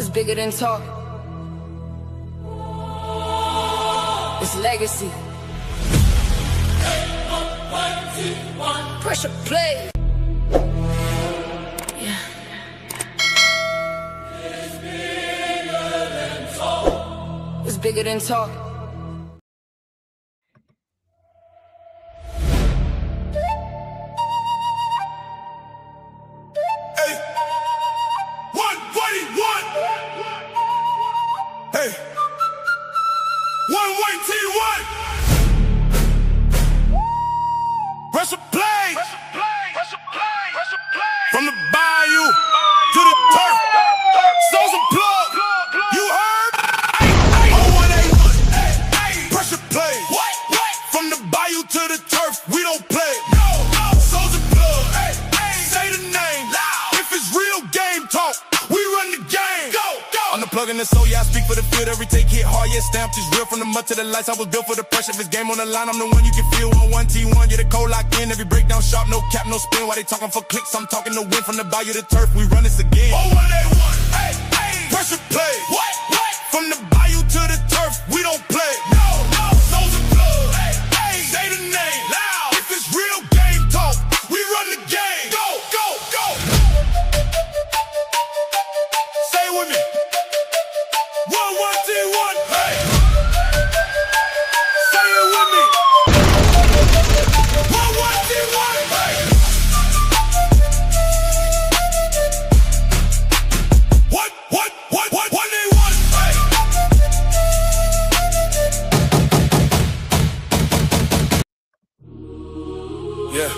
It's bigger than talk. It's legacy. Pressure play. Yeah. It's bigger than talk. Hey, one-way T1. Pressure play. From the Bayou to the turf. So's a plug. You heard? 0181. Pressure play. From the Bayou to the turf. We don't play. So's a plug. Say the name. If it's real game talk, we run the game. I'm the plug in the soul, yeah, I speak for the field. Every take hit hard, yeah, stamped is real. From the mud to the lights, I was built for the pressure. If it's game on the line, I'm the one you can feel. On 1T1, yeah, the code locked in. Every breakdown sharp, no cap, no spin. While they talking for clicks, I'm talking to win. From the Bayou to the turf, we run this again. 0181, pressure play. From the Bayou to the turf, we don't play. So's a plug. Say the name. If it's real game talk, we run the game. Go. Say it with me. 1T1, hey. Say it with me. 1T1, hey. What they want, hey. Yeah.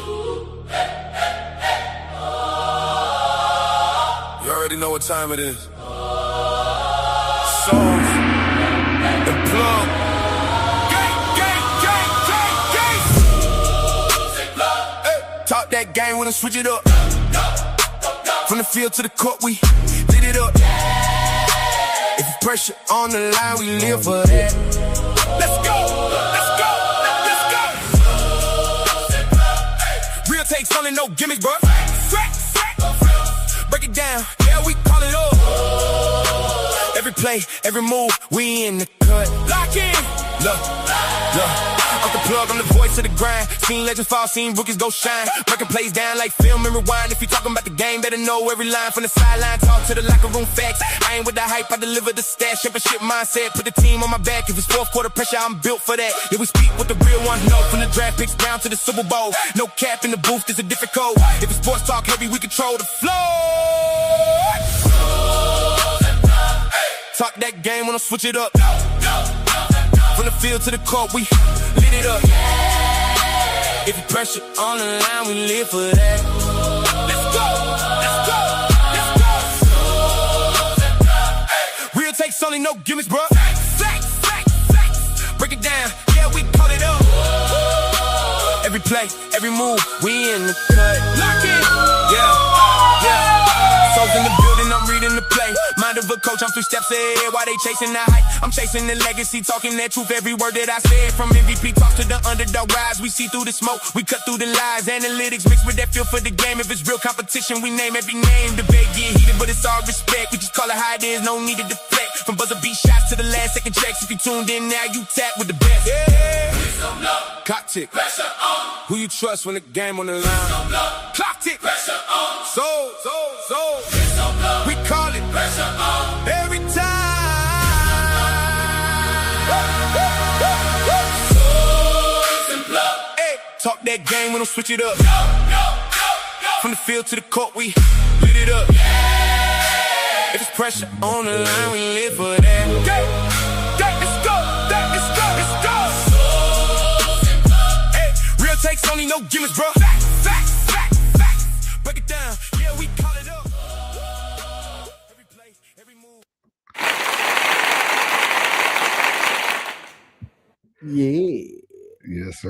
You already know what time it is. Songs and plug. Gang. Hey, talk that game when I switch it up. From the field to the court, we lit it up. If it's pressure on the line, we live for that. Let's go. Real takes only, no gimmicks, bro. Break it down, yeah, we call it up. Every play, every move, we in the cut. Lock in. Look. I'm the plug, I'm the voice of the grind. Seen legends fall, seen rookies go shine. Breaking plays down like film and rewind. If you talking about the game, better know every line. From the sideline, talk to the locker room facts. I ain't with the hype, I deliver the stats. Championship mindset, put the team on my back. If it's fourth quarter pressure, I'm built for that. Yeah, we speak with the real ones, know. From the draft picks down to the Super Bowl. No cap in the booth, there's a different code. If it's sports talk heavy, we control the flow. Talk that game when I switch it up. From the field to the court, we lit it up. If you pressure on the line, we live for that. Let's go. Real takes only, no gimmicks, bro. Facts. Break it down, yeah, we call it up. Every play, every move, we in the cut. Lock in, yeah. Souls in the building, I'm reading the play. Mind of a coach, I'm 3 steps ahead. While they chasing the hype, I'm chasing the legacy. Talking that truth, every word that I said. From MVP talks to the underdog rise. We see through the smoke, we cut through the lies. Analytics mixed with that feel for the game. If it's real competition, we name every name. Debate get heated, but it's all respect. We just call it how it is, no need to deflect. From buzzer beat shots to the last second checks. If you tuned in now, you tap with the best. Yeah. Clock tick. Pressure on. Who you trust when the game on the line? Clock tick. Pressure on. So. We call it pressure on every time. Hey, talk that game when I switch it up. From the field to the court, we lit it up. If it's pressure on the line, we live for that. Let's go. Hey, real takes only, no gimmicks, bro. Facts. Break it down, yeah, we call it up. Every play, every move. Yeah. Yes,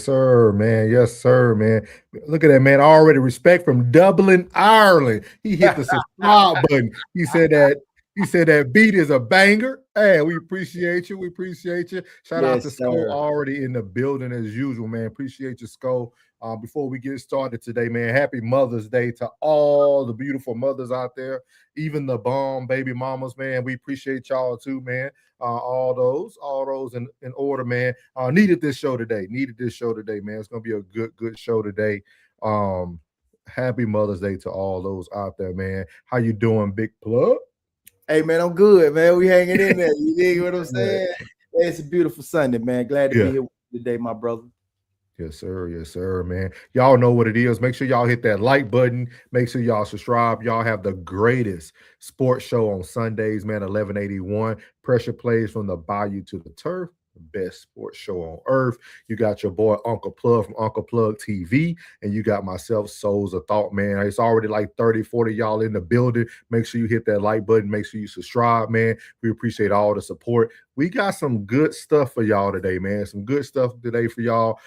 sir, man. Yes, sir, man. Look at that, man. Already respect from Dublin, Ireland. He hit the subscribe button. He said that He said that beat is a banger. Hey, we appreciate you. We appreciate you. Shout out to Sko already in the building as usual, man. Appreciate you, Sko. Before we get started today, man, happy Mother's Day to all the beautiful mothers out there, even the bomb baby mamas, man. We appreciate y'all too, man. All those in order, man. Needed this show today, man. It's gonna be a good show today. Happy Mother's Day to all those out there, man. How you doing, Big Plug? Hey, man, I'm good, man. We hanging in there. You dig what I'm saying? Yeah. It's a beautiful Sunday, man. Glad to be here today, my brother. Yes, sir, man. Y'all know what it is. Make sure y'all hit that like button. Make sure y'all subscribe. Y'all have the greatest sports show on Sundays, man. 1181 pressure plays from the Bayou to the Turf. Best sports show on earth. You got your boy Uncle Plug from Uncle Plug TV, and you got myself, Souls of Thought, man. It's already like 30-40 y'all in the building. Make sure you hit that like button. Make sure you subscribe, man. We appreciate all the support. We got some good stuff for y'all today, man. Some good stuff today for y'all.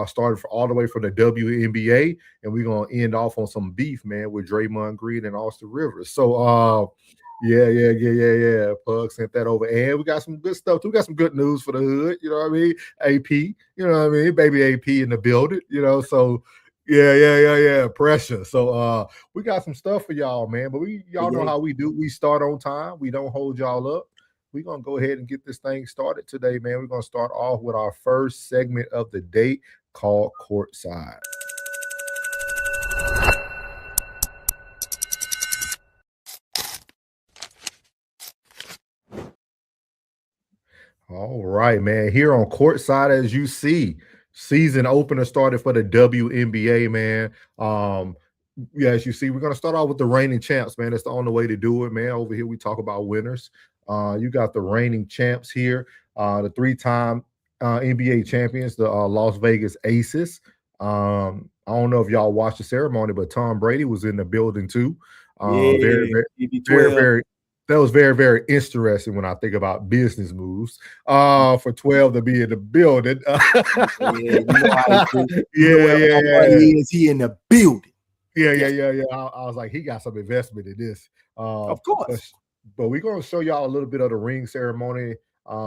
Starting all the way from the WNBA, and we're gonna end off on some beef, man, with Draymond Green and Austin Rivers. So yeah. Pug sent that over. And we got some good stuff too. We got some good news for the hood. You know what I mean? AP, you know what I mean? Baby AP in the building, you know. So yeah. Pressure. So we got some stuff for y'all, man. But y'all know how we do. We start on time. We don't hold y'all up. We're gonna go ahead and get this thing started today, man. We're gonna start off with our first segment of the day called Courtside. All right, man. Here on Courtside, as you see, season opener started for the WNBA, man. As you see, we're gonna start off with the reigning champs, man. That's the only way to do it, man. Over here, we talk about winners. You got the reigning champs here, the three-time NBA champions, the Las Vegas Aces. I don't know if y'all watched the ceremony, but Tom Brady was in the building too. Very. That was very, very interesting when I think about business moves. For 12 to be in the building. He in the building. Yeah. I was like, he got some investment in this. Of course. But we're going to show y'all a little bit of the ring ceremony.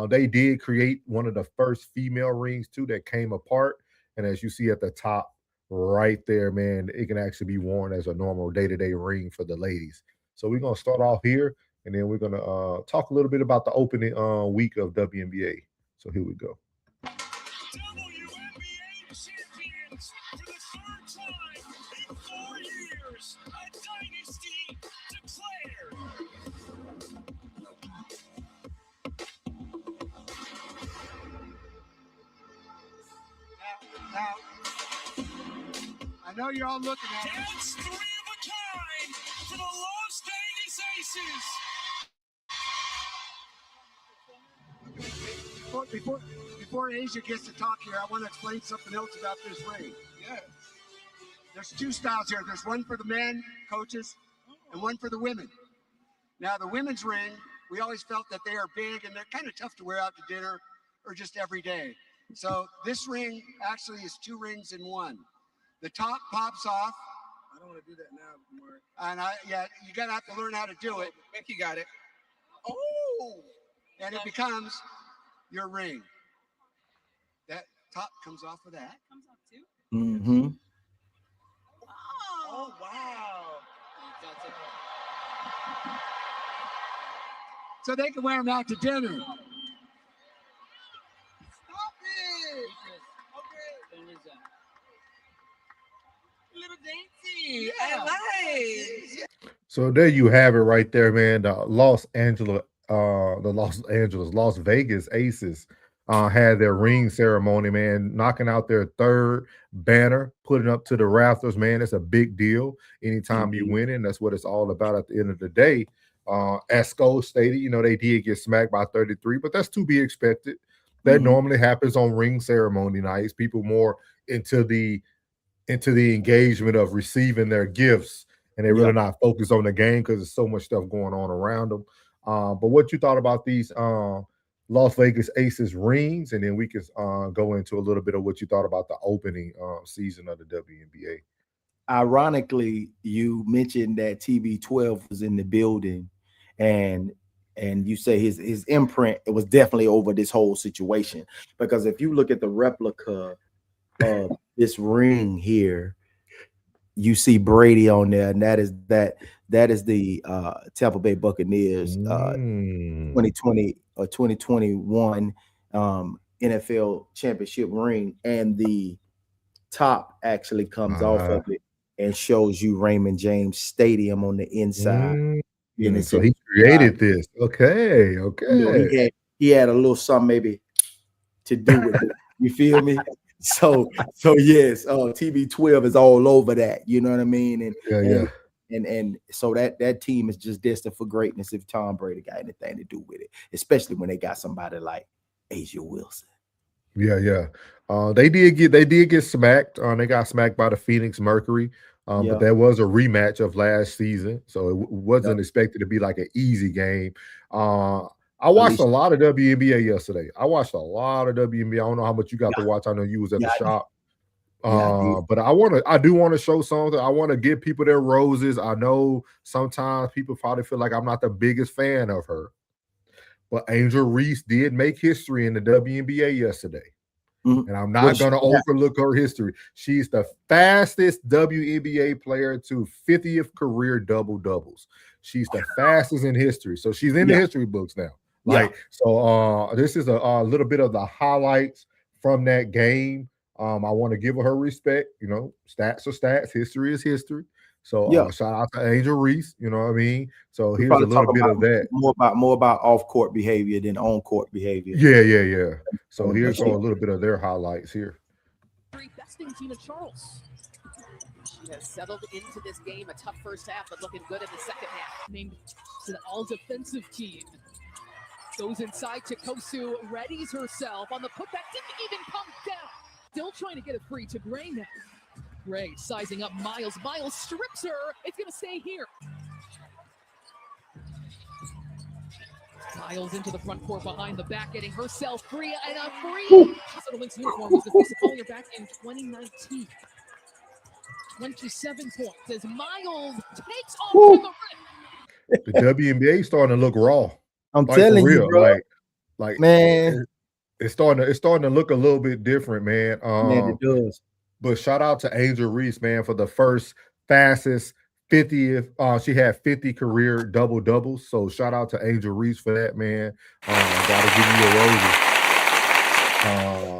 They did create one of the first female rings, too, that came apart. And as you see at the top right there, man, it can actually be worn as a normal day-to-day ring for the ladies. So we're going to start off here. And then we're going to talk a little bit about the opening week of WNBA. So here we go. WNBA champions for the third time in 4 years. A dynasty declared. Now, I know you're all looking at it. That's 3 of a kind for the Las Vegas Aces. Before Asia gets to talk here, I want to explain something else about this ring. Yeah. There's two styles here. There's one for the men, coaches, and one for the women. Now, the women's ring, we always felt that they are big and they're kind of tough to wear out to dinner or just every day. So this ring actually is 2 rings in one. The top pops off. I don't want to do that now, Mark. And you gotta have to learn how to do it. Becky got it. Oh! And it becomes your ring. That top comes off of that. Comes off too? Mm-hmm. Oh, wow. So they can wear them out to dinner. Stop it! Okay. A little dainty. I like. So there you have it right there, man. The Las Vegas Aces had their ring ceremony, man, knocking out their third banner, putting up to the rafters, man. It's a big deal. Anytime you win it, that's what it's all about at the end of the day. As Sko stated, you know, they did get smacked by 33, but that's to be expected. That normally happens on ring ceremony nights. People more into the engagement of receiving their gifts, and they're really not focused on the game because there's so much stuff going on around them. But what you thought about these Las Vegas Aces rings, and then we can go into a little bit of what you thought about the opening season of the WNBA. Ironically, you mentioned that TB12 was in the building, and And you say his imprint, it was definitely over this whole situation. Because if you look at the replica of this ring here, you see Brady on there, and that is the Tampa Bay Buccaneers 2020 or 2021 NFL championship ring, and the top actually comes off of it and shows you Raymond James Stadium on the inside. And it's So he created this. Okay. you know, he had a little something maybe to do with it. You feel me? So yes, TB12 is all over that. You know what I mean? And so that team is just destined for greatness if Tom Brady got anything to do with it, especially when they got somebody like Asia Wilson. Yeah. They did get smacked. They got smacked by the Phoenix Mercury. But there was a rematch of last season, so it wasn't expected to be like an easy game. I watched a lot of WNBA yesterday. I don't know how much you got to watch. I know you was at the shop. But I do want to show something. I want to give people their roses. I know sometimes people probably feel like I'm not the biggest fan of her, but Angel Reese did make history in the WNBA yesterday. And I'm not going to overlook her history. She's the fastest WNBA player to 50th career double-doubles. She's the fastest in history. So she's in the history books now. So this is a little bit of the highlights from that game. I want to give her respect. You know, stats are stats. History is history. So shout out to Angel Reese. You know what I mean? So here's a little bit of that. More about off-court behavior than on-court behavior. Yeah. So here's a little bit of their highlights here. Besting Tina Charles. She has settled into this game. A tough first half, but looking good in the second half. Named to the all-defensive team. Goes inside to Kosu, readies herself on the putback. Didn't even come down. Still trying to get it free to Gray now. Gray sizing up Miles. Miles strips her. It's going to stay here. Miles into the front court behind the back, getting herself free, and a free. Minnesota Lynx uniform was the face of calling her back in 2019. 27 points as Miles takes off to the rim. The WNBA starting to look raw. I'm telling you, bro. Like man, it's starting to look a little bit different, man. Man, it does. But shout out to Angel Reese, man, for the first fastest 50th. She had 50 career double-doubles. So shout out to Angel Reese for that, man. Gotta give you your roses.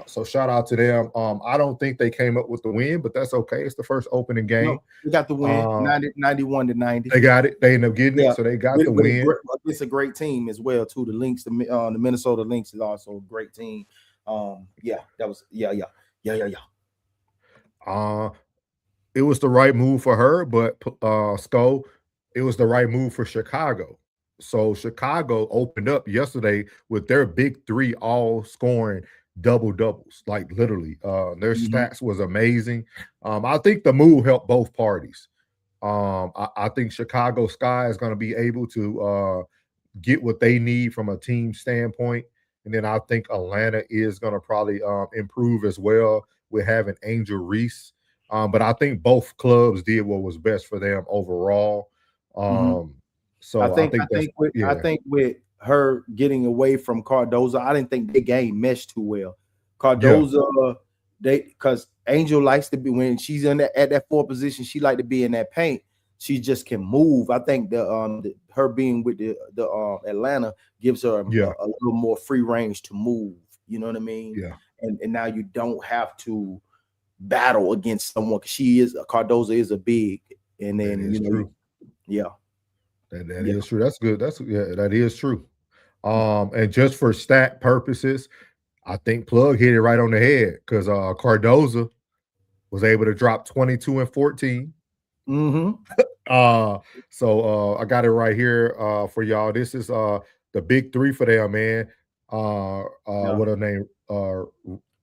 So shout out to them. I don't think they came up with the win, but that's okay. It's the first opening game. No, they got the win, 91-90. They got it. They ended up getting it, so they got the win. It's a great team as well, too. The Lynx, the Minnesota Lynx is also a great team. It was the right move for her, but Sko, it was the right move for Chicago. So Chicago opened up yesterday with their big three all scoring double-doubles, like literally. Their stats was amazing. I think the move helped both parties. I think Chicago Sky is going to be able to get what they need from a team standpoint. And then I think Atlanta is going to probably improve as well with having Angel Reese. But I think both clubs did what was best for them overall. So I think with her getting away from Cardoza, I didn't think the game meshed too well. Cardoza, because Angel likes to be, when she's in at that 4 position, she like to be in that paint. She just can move. I think her being with the Atlanta gives her a little more free range to move. You know what I mean? Yeah. And now you don't have to battle against someone. Cardoza is a big, and then true. That is true. That's good. That is true. And just for stat purposes, I think Plug hit it right on the head because Cardoza was able to drop 22 and 14. So I got it right here for y'all. This is the big three for them, man. What her name?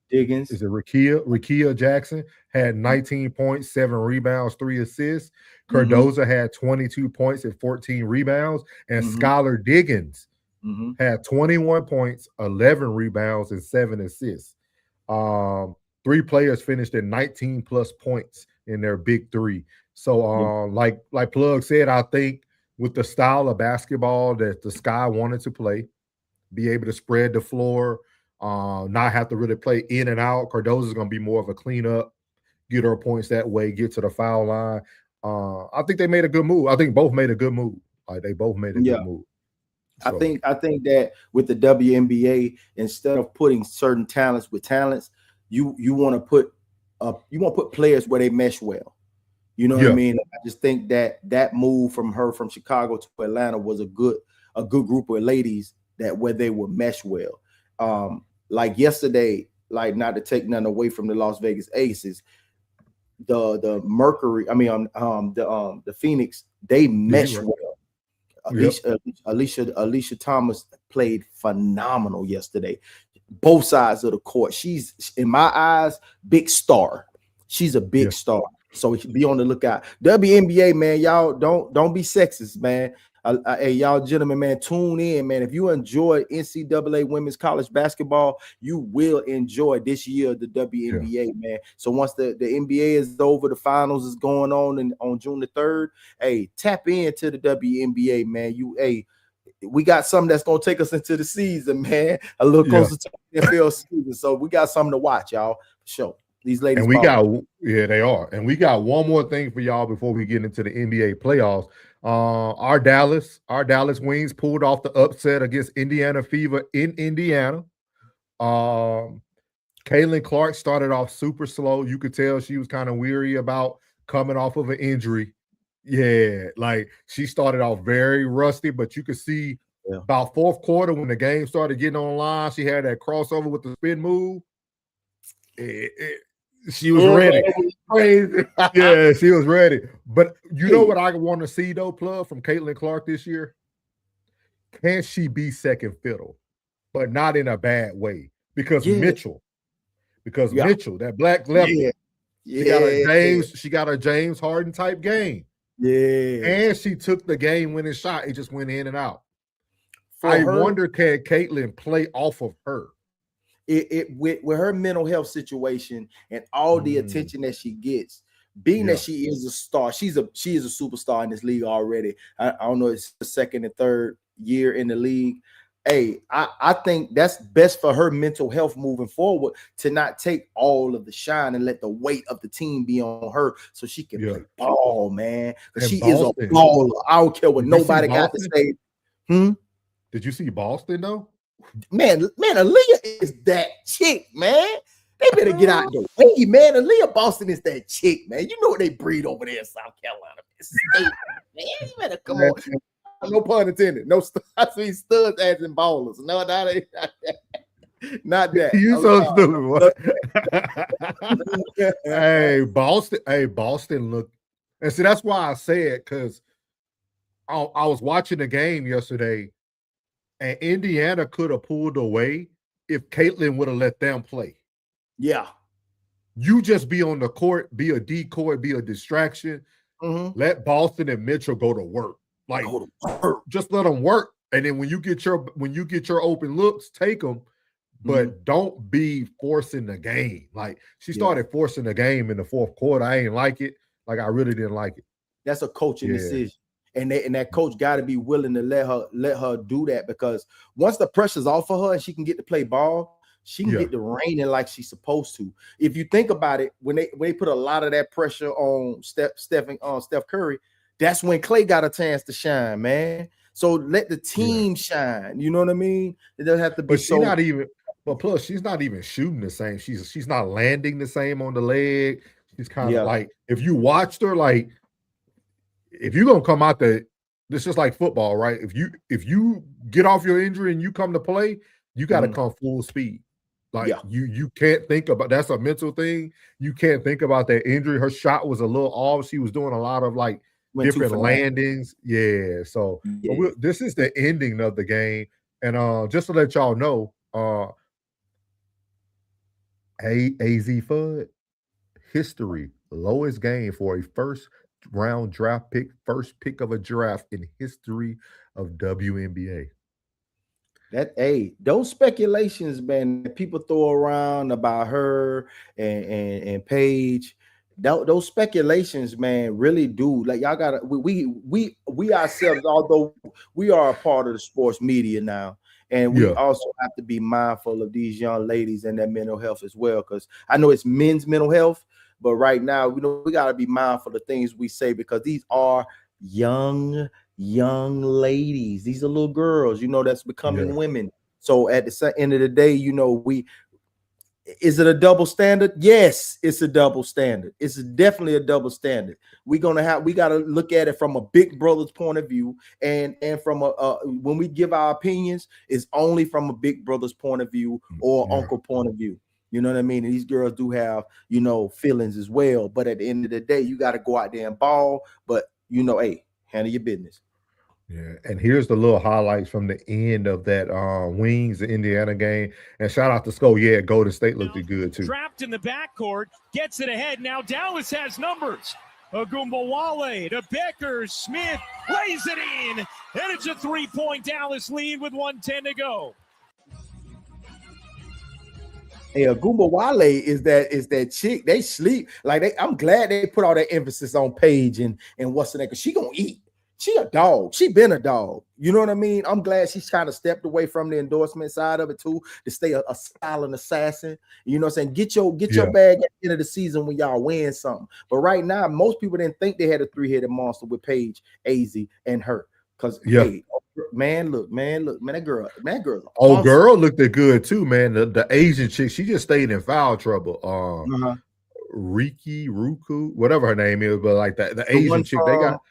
Diggins. Is it Rikia Jackson had 19 points, 7 rebounds, 3 assists. Cardoza had 22 points and 14 rebounds. And Skylar Diggins had 21 points, 11 rebounds, and 7 assists. 3 players finished at 19 plus points in their big three. So like Plug said, I think with the style of basketball that the Sky wanted to play, be able to spread the floor, not have to really play in and out. Cardozo's going to be more of a cleanup, get her points that way, get to the foul line. I think they made a good move. I think both made a good move. Like they both made a good move. I So, think that with the WNBA, instead of putting certain talents with talents, you want to put players where they mesh well. You know what I mean? I just think that move from Chicago to Atlanta was a good group of ladies that where they would mesh well. Like yesterday, like not to take nothing away from the Las Vegas Aces, the Mercury, I mean the Phoenix, they mesh well. Alicia Thomas played phenomenal yesterday. Both sides of the court. She's, in my eyes, big star. She's a big star. So be on the lookout. WNBA, man, y'all don't be sexist, man. Hey, y'all gentlemen, man, tune in, man. If you enjoy NCAA women's college basketball, you will enjoy this year the WNBA, man. So once the NBA is over, the finals is going on June the 3rd. Hey, tap into the WNBA, man. We got something that's gonna take us into the season, man. A little closer to the NFL season. So we got something to watch, y'all. For sure. These ladies, and they are. And we got one more thing for y'all before we get into the NBA playoffs. Our Dallas Wings pulled off the upset against Indiana Fever in Indiana. Caitlin Clark started off super slow. You could tell she was kind of weary about coming off of an injury. Yeah, like she started off very rusty, but you could see about fourth quarter when the game started getting on the line, she had that crossover with the spin move. She was ready. Crazy. Yeah, she was ready. But you know what I want to see though, Plug, from Caitlin Clark this year? Can she be second fiddle, but not in a bad way? Because Mitchell, that black lefty, she got a James Harden type game. Yeah. And she took the game-winning shot. It just went in and out. I wonder, can Caitlin play off of her? With her mental health situation and all the attention that she gets, being that she is a star, she is a superstar in this league already. I don't know, it's the second and third year in the league. Hey, I think that's best for her mental health moving forward, to not take all of the shine and let the weight of the team be on her, so she can play ball, man. She is a baller. I don't care what nobody got to say. Did you see Boston though? Man, Aaliyah is that chick, man. They better get out the way, man. Aaliyah Boston is that chick, man. You know what they breed over there in South Carolina, man. You better come on. No pun intended. No, I see studs as in ballers. No, not that. You so stupid. Boston look, and see that's why I said, because I was watching the game yesterday, and Indiana could have pulled away if Caitlin would have let them play. Yeah. You just be on the court, be a decoy, be a distraction. Let Boston and Mitchell go to work. Like, just let them work. And then when you get your open looks, take them. But don't be forcing the game. Like, she started forcing the game in the fourth quarter. I ain't like it. Like, I really didn't like it. That's a coaching decision. And that coach got to be willing to let her do that, because once the pressure's off of her and she can get to play ball, she can get to raining like she's supposed to. If you think about it, when they put a lot of that pressure on Steph Curry, that's when Clay got a chance to shine, man. So let the team shine. You know what I mean? It doesn't have to be. But plus, she's not even shooting the same. She's not landing the same on the leg. She's kind of like, if you watched her, like, if you're gonna come out there, this is like football, right? If you get off your injury and you come to play, you got to come full speed. Like you can't think about, that's a mental thing. You can't think about that injury. Her shot was a little off. She was doing a lot of like different landings. Yeah. So this is the ending of the game. And just to let y'all know, AZ Fudd, history, lowest game for a first round draft pick, first pick of a draft in history of WNBA. Those speculations, man, that people throw around about her and Paige, those speculations, man, really do. Like y'all gotta we ourselves, although we are a part of the sports media now, and we Yeah. also have to be mindful of these young ladies and their mental health as well. Because I know it's men's mental health, but right now, we gotta be mindful of things we say because these are young ladies. These are little girls, that's becoming women. So at the end of the day, is it a double standard? Yes, it's a double standard. It's definitely a double standard. We got to look at it from a big brother's point of view, and from when we give our opinions, it's only from a big brother's point of view or uncle point of view. You know what I mean? And these girls do have, feelings as well. But at the end of the day, you got to go out there and ball. But hey, handle your business. Yeah, and here's the little highlights from the end of that Wings Indiana game. And shout out to Sko. Yeah, Golden State looked good too. Trapped in the backcourt, gets it ahead. Now Dallas has numbers. Ogumbawale to Becker. Smith lays it in. And it's a 3-point Dallas lead with 1:10 to go. Hey, Ogumbawale is that chick. They sleep. I'm glad they put all that emphasis on Paige and what's the name, because she gonna eat. She a dog. She been a dog. You know what I mean? I'm glad she's kind of stepped away from the endorsement side of it too, to stay a silent assassin. You know what I'm saying? Get your bag at the end of the season when y'all win something. But right now, most people didn't think they had a 3-headed monster with Paige, AZ, and her. Because hey, man, that girl. Oh, girl looked good too, man. The Asian chick, she just stayed in foul trouble. Ruku, whatever her name is, but like the Asian chick, they got.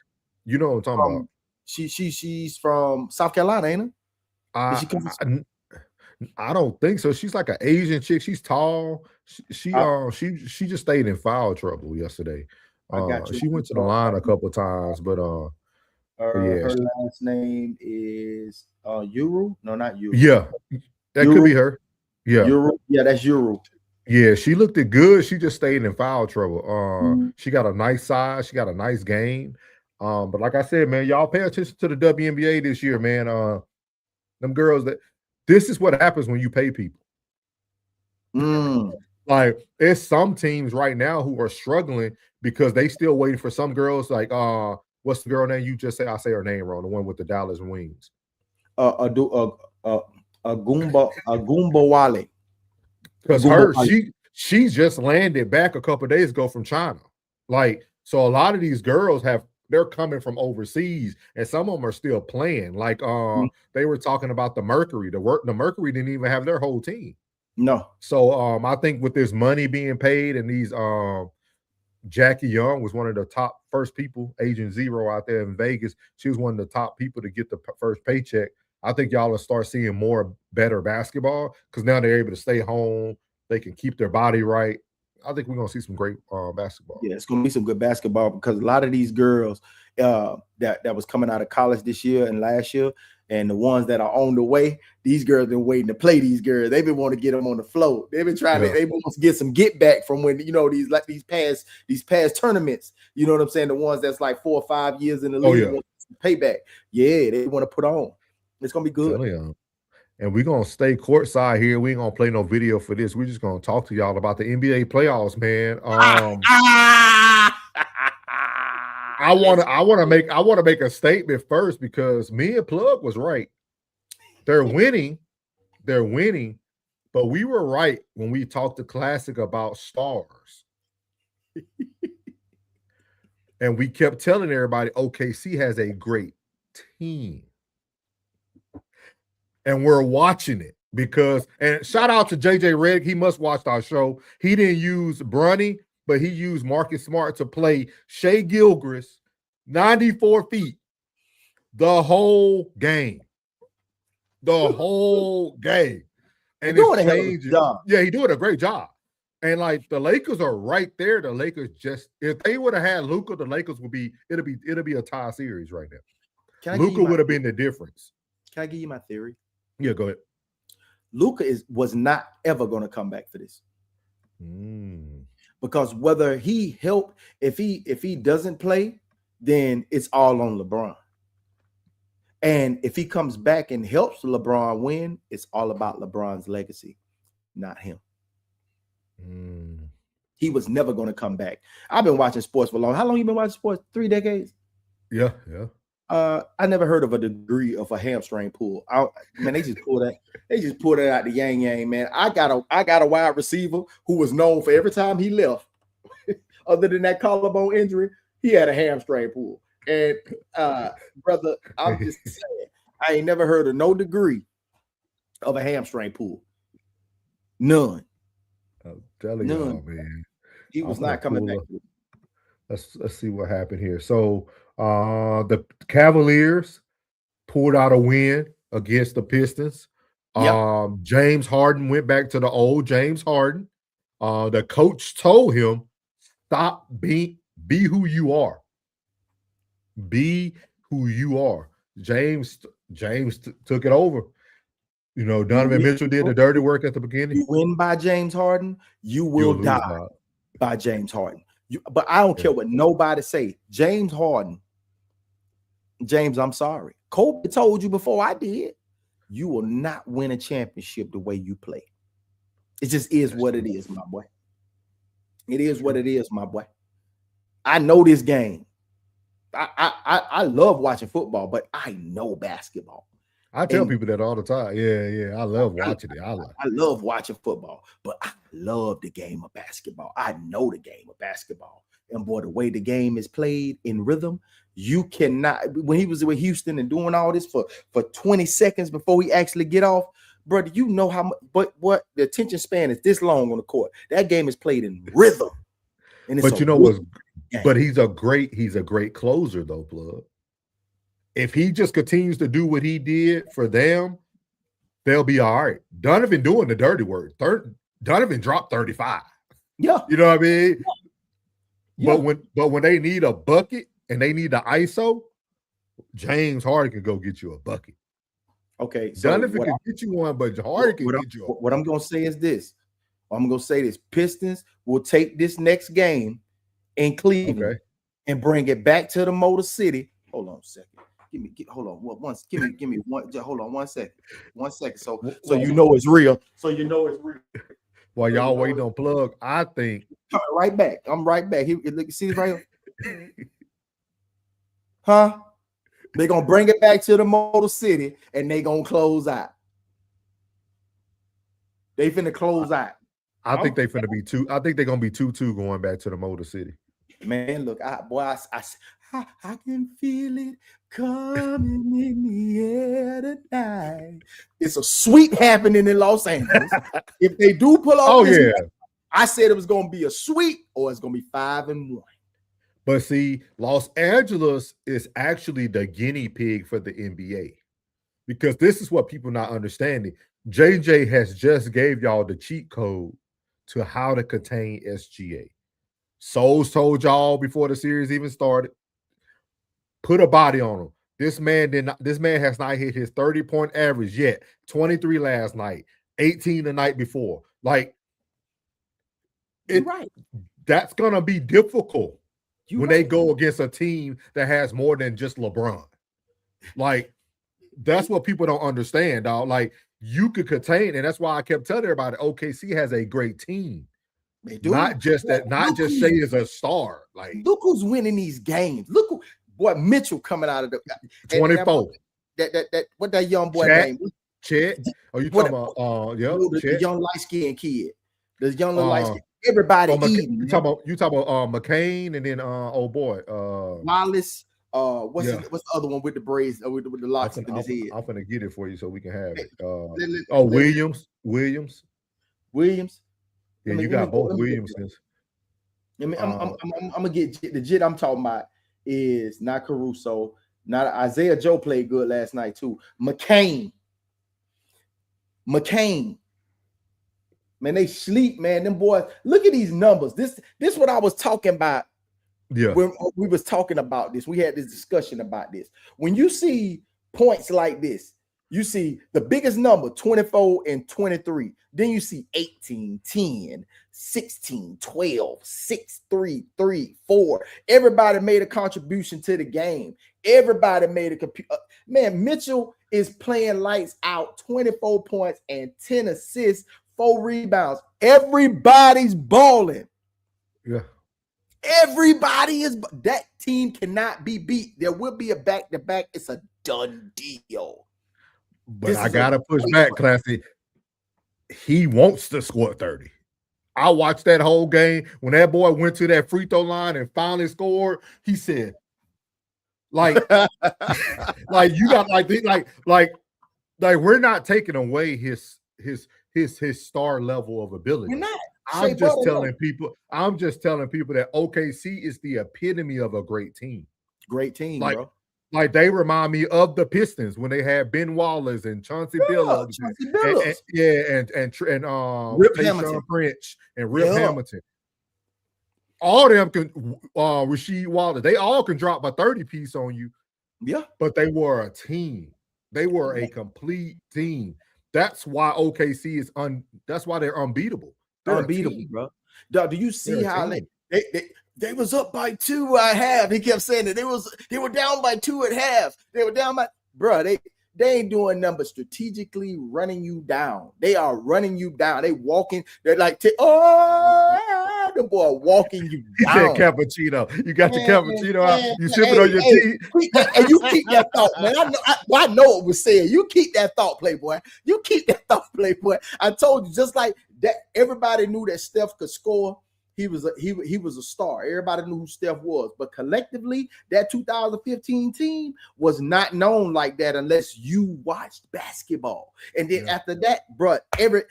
You know what I'm talking about? She's from South Carolina, ain't her? I don't think so. She's like an Asian chick. She's tall. She just stayed in foul trouble yesterday. She went to the line a couple of times, but her last name is Yuru. No, not Yuru. Yeah, that could be her. Yeah, Yuru. Yeah, that's Yuru. Yeah, she looked good. She just stayed in foul trouble. She got a nice size. She got a nice game. But like I said, man, y'all pay attention to the WNBA this year, man. Them girls, this is what happens when you pay people. Like, there's some teams right now who are struggling because they still waiting for some girls. Like, what's the girl name? You just say I say her name wrong. The one with the Dallas Wings. Ogumbawale. Because she just landed back a couple of days ago from China. Like, so a lot of these girls they're coming from overseas, and some of them are still playing. Like they were talking about the Mercury. The Mercury didn't even have their whole team. No. So I think with this money being paid and these Jackie Young was one of the top first people, Agent Zero out there in Vegas. She was one of the top people to get the first paycheck. I think y'all will start seeing better basketball because now they're able to stay home. They can keep their body right. I think we're gonna see some great basketball. Yeah, it's gonna be some good basketball because a lot of these girls that was coming out of college this year and last year, and the ones that are on the way, these girls been waiting to play these girls. They've been wanting to get them on the floor. They've been trying they want to get some get back from when these past tournaments. You know what I'm saying? The ones that's like 4 or 5 years in the league, payback. Yeah, they want to put on. It's gonna be good. And we're going to stay courtside here. We ain't going to play no video for this. We're just going to talk to y'all about the NBA playoffs, man. I want to make a statement first because me and Plug was right. They're winning, but we were right when we talked to Classic about stars. And we kept telling everybody OKC has a great team. And we're watching it and shout out to JJ Redick. He must watch our show. He didn't use Bronny, but he used Marcus Smart to play Shea Gilgeous 94 feet the whole game. And doing a hell of a job. Yeah, he's doing a great job. And like the Lakers are right there. The Lakers if they would have had Luka, the Lakers it'll be a tie series right now. Luka would have been the difference. Can I give you my theory? Yeah, go ahead. Luka was not ever going to come back for this. Because whether he helped, if he doesn't play, then it's all on LeBron. And if he comes back and helps LeBron win, it's all about LeBron's legacy, not him. He was never going to come back. I've been watching sports for long. How long you been watching sports? 3 decades? Yeah. I never heard of a degree of a hamstring pull. Man, they just pull that. They just pull that out the yang, man. I got a wide receiver who was known for every time he left, other than that collarbone injury, he had a hamstring pull. And brother, I'm just saying, I ain't never heard of no degree of a hamstring pull. None. I'm telling y'all, man. He was not coming back. Let's see what happened here. So the Cavaliers pulled out a win against the Pistons. Yep. James Harden went back to the old James Harden. The coach told him, stop be who you are. Be who you are. James took it over. You know, Donovan Mitchell did the dirty work at the beginning. You win by James Harden, you will die by James Harden. But I don't care what nobody say. James Harden, James, I'm sorry. Kobe told you before I did, you will not win a championship the way you play. It just is what it is, my boy. It is what it is, my boy. I know this game. I love watching football, but I know basketball. I tell people that all the time. Yeah. I love watching it. I love watching football, but I love the game of basketball. I know the game of basketball. And boy, the way the game is played in rhythm, you cannot. When he was with Houston and doing all this for 20 seconds before he actually get off, brother, you know how much. But what the attention span is this long on the court. That game is played in rhythm. And but you know what's? But he's a great closer though, Plug. If he just continues to do what he did for them, they'll be all right. Donovan doing the dirty work. Donovan dropped 35. Yeah. You know what I mean? Yeah. But when they need a bucket and they need the ISO, James Harden can go get you a bucket. Okay. So Donovan can get you one, but Harden can get you what I'm going to say is this. I'm going to say this. Pistons will take this next game in Cleveland and bring it back to the Motor City. Hold on a second. Hold on. Give me one. Hold on 1 second. 1 second. So you know it's real. While y'all waiting on Plug, I think right back. I'm right back. See this right here? Huh? They're gonna bring it back to the Motor City and they gonna close out. They finna close out. I think they finna be two. I think they're gonna be 2-2 going back to the Motor City. Man, look, I can feel it coming in the air tonight. It's a sweep happening in Los Angeles. If they do pull off, I said it was going to be a sweep or it's going to be 5-1. But see, Los Angeles is actually the guinea pig for the NBA because this is what people not understanding. JJ has just gave y'all the cheat code to how to contain SGA. Souls told y'all before the series even started, put a body on him. This man has not hit his 30-point average yet. 23 last night, 18 the night before. Like, that's gonna be difficult when they go against a team that has more than just LeBron. Like, that's what people don't understand, dog. Like, you could contain, and that's why I kept telling everybody OKC has a great team. Not just Shea is a star. Like, look who's winning these games. Look who, boy, Mitchell coming out of the 24. That what that young boy name? Chet. Oh, you talking about the young light-skinned kid. The young light skin. Everybody eating. You talking about McCain and then old boy Wallace. What's the other one with the braids with the locks in his head? I'm gonna get it for you so we can have it. Williams. Yeah, you got both Williamsons. I'm gonna get the jit I'm talking about is not Caruso, not Isaiah Joe played good last night too. McCain. Man, they sleep, man. Them boys, look at these numbers. This what I was talking about. Yeah, when we was talking about this, we had this discussion about this. When you see points like this, you see the biggest number 24 and 23. Then you see 18, 10, 16, 12, 6, 3, 3, 4. Everybody made a contribution to the game. Everybody made a man. Mitchell is playing lights out, 24 points and 10 assists, 4 rebounds. Everybody's balling. Yeah. Everybody is that team cannot be beat. There will be a back-to-back. It's a done deal. But I gotta push back, Classy. He wants to score 30. I watched that whole game. When that boy went to that free throw line and finally scored, he said, like, like you got like we're not taking away his star level of ability. We're not. I'm just telling people that OKC is the epitome of a great team. Great team, like, bro. Like they remind me of the Pistons when they had Ben Wallace and Chauncey Billups, and Rip Tayshaun Hamilton. Prince and Rip Hamilton. All them can Rasheed Wallace, they all can drop a 30 piece on you. Yeah, but they were a team. They were a complete team. That's why OKC is that's why they're unbeatable. They're unbeatable, bro. Dog, do you see how they was up by 2 at half? He kept saying that they were down by 2 at half. They were down by they ain't doing nothing but strategically running you down. They are running you down. They walking. They're like, the boy walking you down. He said cappuccino. You got the cappuccino out. You sipping on your tea. And you keep that thought, man. I know it was said. You keep that thought, Playboy. You keep that thought, Playboy. I told you, just like that. Everybody knew that Steph could score. He was a star. Everybody knew who Steph was, but collectively, that 2015 team was not known like that unless you watched basketball. And then after that, bro, it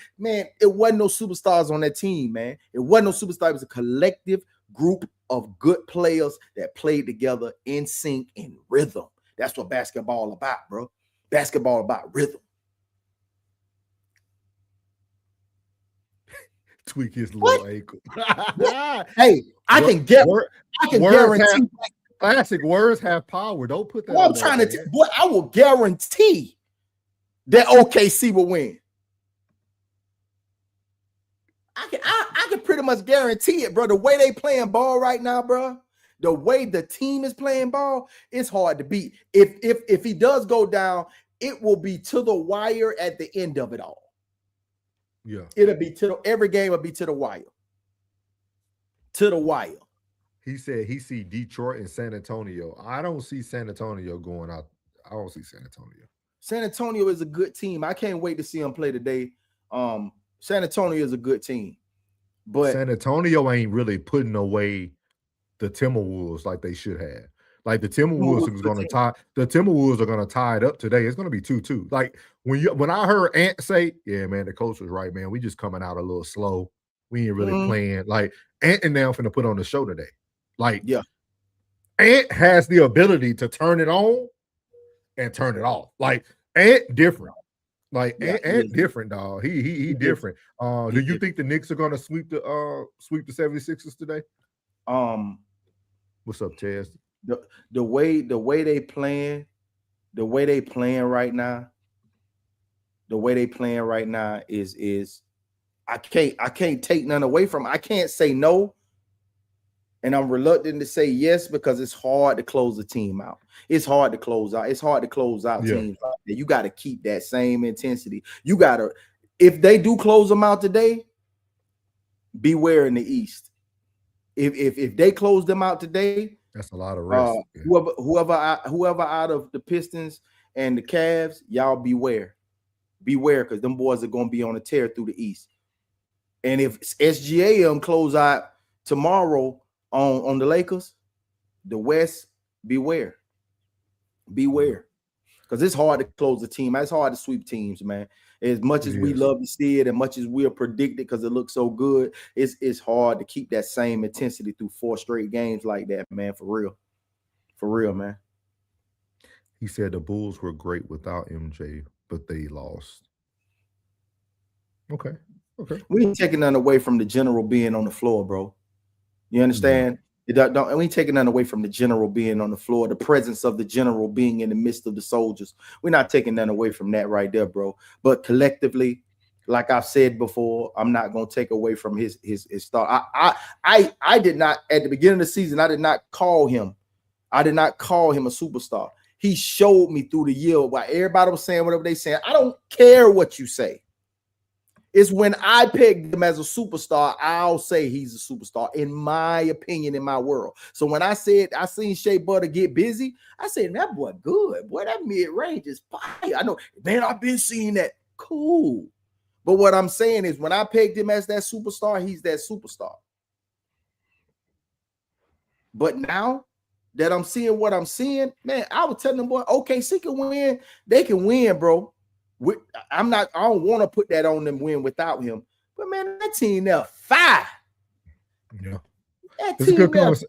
wasn't no superstars on that team, man. It wasn't no superstars. It was a collective group of good players that played together in sync in rhythm. That's what basketball about, bro. Basketball about rhythm. Tweak his little ankle. Hey, I can guarantee. Classic words have power. Don't put that. Well, I'm trying to. Boy, I will guarantee that OKC will win. I can pretty much guarantee it, bro. The way they playing ball right now, bro. The way the team is playing ball, it's hard to beat. If he does go down, it will be to the wire at the end of it all. Yeah, it'll be every game will be to the wire. To the wire. He said he see Detroit and San Antonio. I don't see San Antonio going out. I don't see San Antonio. San Antonio is a good team. I can't wait to see them play today. San Antonio is a good team, but San Antonio ain't really putting away the Timberwolves like they should have. Like the Timberwolves are going to tie. The Timberwolves are going to tie it up today. It's going to be 2-2. Like when I heard Ant say, "Yeah, man, the coach was right, man. We just coming out a little slow. We ain't really playing." Like Ant and them finna put on the show today. Like Ant has the ability to turn it on and turn it off. Like Ant different. Like Ant different, dog. He different. Do you think the Knicks are going to sweep the 76ers today? What's up, Chaz? The way they playing right now is I can't take none away from. I can't say no, and I'm reluctant to say yes because it's hard to close the team out. It's hard to close out. It's hard to close out teams. You got to keep that same intensity. You got to, if they do close them out today, beware in the East. If they close them out today, that's a lot of risk. Whoever out of the Pistons and the Cavs, y'all beware, because them boys are gonna be on a tear through the East. And if SGA close out tomorrow on the Lakers, the West, beware, because it's hard to close the team. It's hard to sweep teams, man. As much as we love to see it, and much as we are predicted because it looks so good, it's hard to keep that same intensity through 4 straight games like that, man. For real, man. He said the Bulls were great without MJ, but they lost. Okay. We ain't taking nothing away from the general being on the floor, bro. You understand? We ain't taking nothing away from the general being on the floor, the presence of the general being in the midst of the soldiers. We're not taking nothing away from that right there, bro. But collectively, like I've said before, I'm not gonna take away from his start. I did not at the beginning of the season. I did not call him a superstar. He showed me through the year while everybody was saying whatever they saying. I don't care what you say. It's when I pegged him as a superstar, I'll say he's a superstar, in my opinion, in my world. So when I said I seen Shea Butter get busy, I said, that boy good. Boy, that mid-range is fire. I know, man, I've been seeing that. Cool. But what I'm saying is when I pegged him as that superstar, he's that superstar. But now that I'm seeing what I'm seeing, man, I was telling them, boy, OKC can win. They can win, bro. I don't want to put that on them win without him. But man, that team there fire. Yeah. It's a good conversation.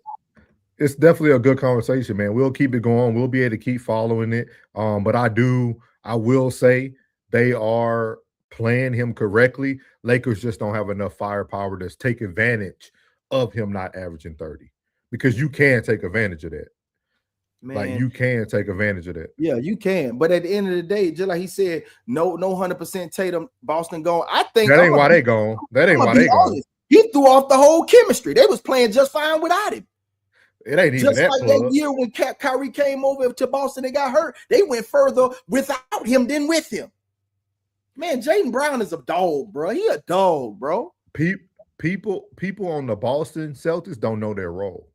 It's definitely a good conversation, man. We'll keep it going. We'll be able to keep following it. But I will say they are playing him correctly. Lakers just don't have enough firepower to take advantage of him not averaging 30. Because you can take advantage of that. Man. Like you can take advantage of that. Yeah, you can. But at the end of the day, just like he said, no 100% Tatum, Boston gone. I think that ain't why they gone. That ain't why they gone. He threw off the whole chemistry. They was playing just fine without him. It ain't even just that like that year when Kyrie came over to Boston, they got hurt. They went further without him than with him. Man, Jaylen Brown is a dog, bro. He a dog, bro. People on the Boston Celtics don't know their role.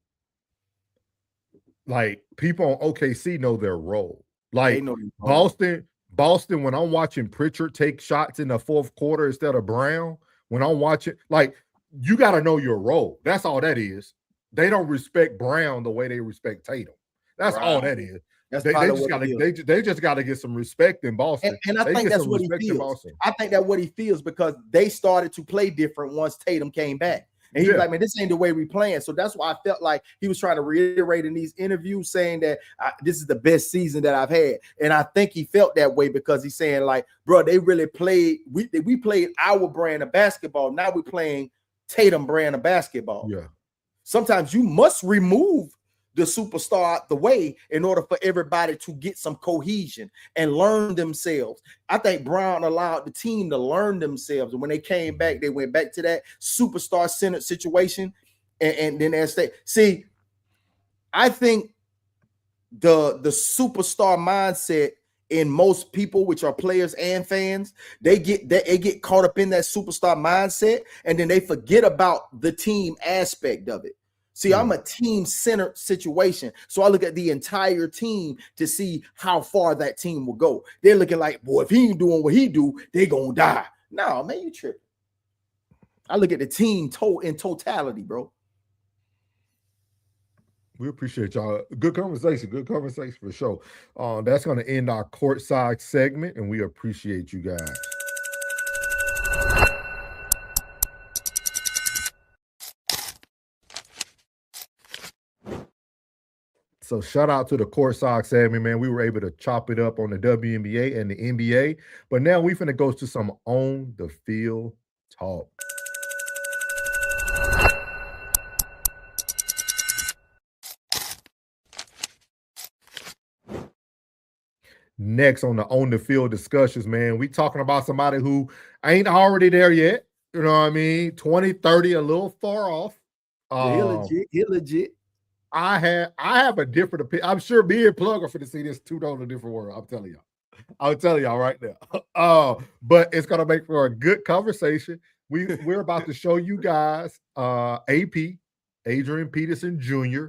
Like people on OKC know their role. Like Boston, when I'm watching Pritchard take shots in the fourth quarter instead of Brown, when I'm watching, like you got to know your role. That's all that is. They don't respect Brown the way they respect Tatum. That's all that is. They just got to get some respect in Boston. And I think that's what he feels. I think that's what he feels because they started to play different once Tatum came back. And he's like, man, this ain't the way we playing. So that's why I felt like he was trying to reiterate in these interviews saying that this is the best season that I've had. And I think he felt that way because he's saying like, bro, they really played. We played our brand of basketball. Now we're playing Tatum brand of basketball. Yeah. Sometimes you must remove the superstar out the way in order for everybody to get some cohesion and learn themselves. I think Brown allowed the team to learn themselves. And when they came back, they went back to that superstar-centered situation. And then as they see, I think the superstar mindset in most people, which are players and fans, they get caught up in that superstar mindset, and then they forget about the team aspect of it. See, I'm a team-centered situation. So I look at the entire team to see how far that team will go. They're looking like, boy, if he ain't doing what he do, they gonna die. No, man, you tripping. I look at the team in totality, bro. We appreciate y'all. Good conversation for sure. That's going to end our courtside segment, and we appreciate you guys. So shout out to the courtside segment, man. We were able to chop it up on the WNBA and the NBA, but now we finna go to some on the field talk. Next on the field discussions, man, we talking about somebody who ain't already there yet. You know what I mean? 2030, a little far off. He legit. I have a different opinion. I'm sure me and Plug are finna see this two on a different world. I'm telling y'all right now. But it's gonna make for a good conversation. We're about to show you guys AP, Adrian Peterson Jr.,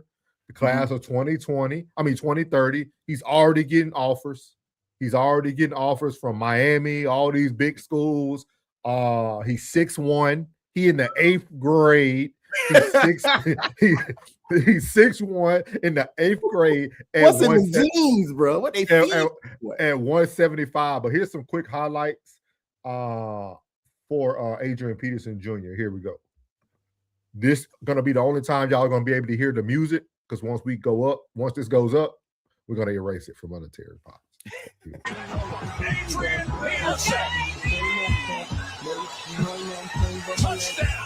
the class of 2030. He's already getting offers. He's already getting offers from Miami, all these big schools. He's 6'1". He in the 8th grade. He's 6'1" in the 8th grade. What's in the jeans, bro? What they at 175. But here's some quick highlights for Adrian Peterson Jr. Here we go. This gonna be the only time y'all are gonna be able to hear the music because once this goes up, we're gonna erase it from monetary pots.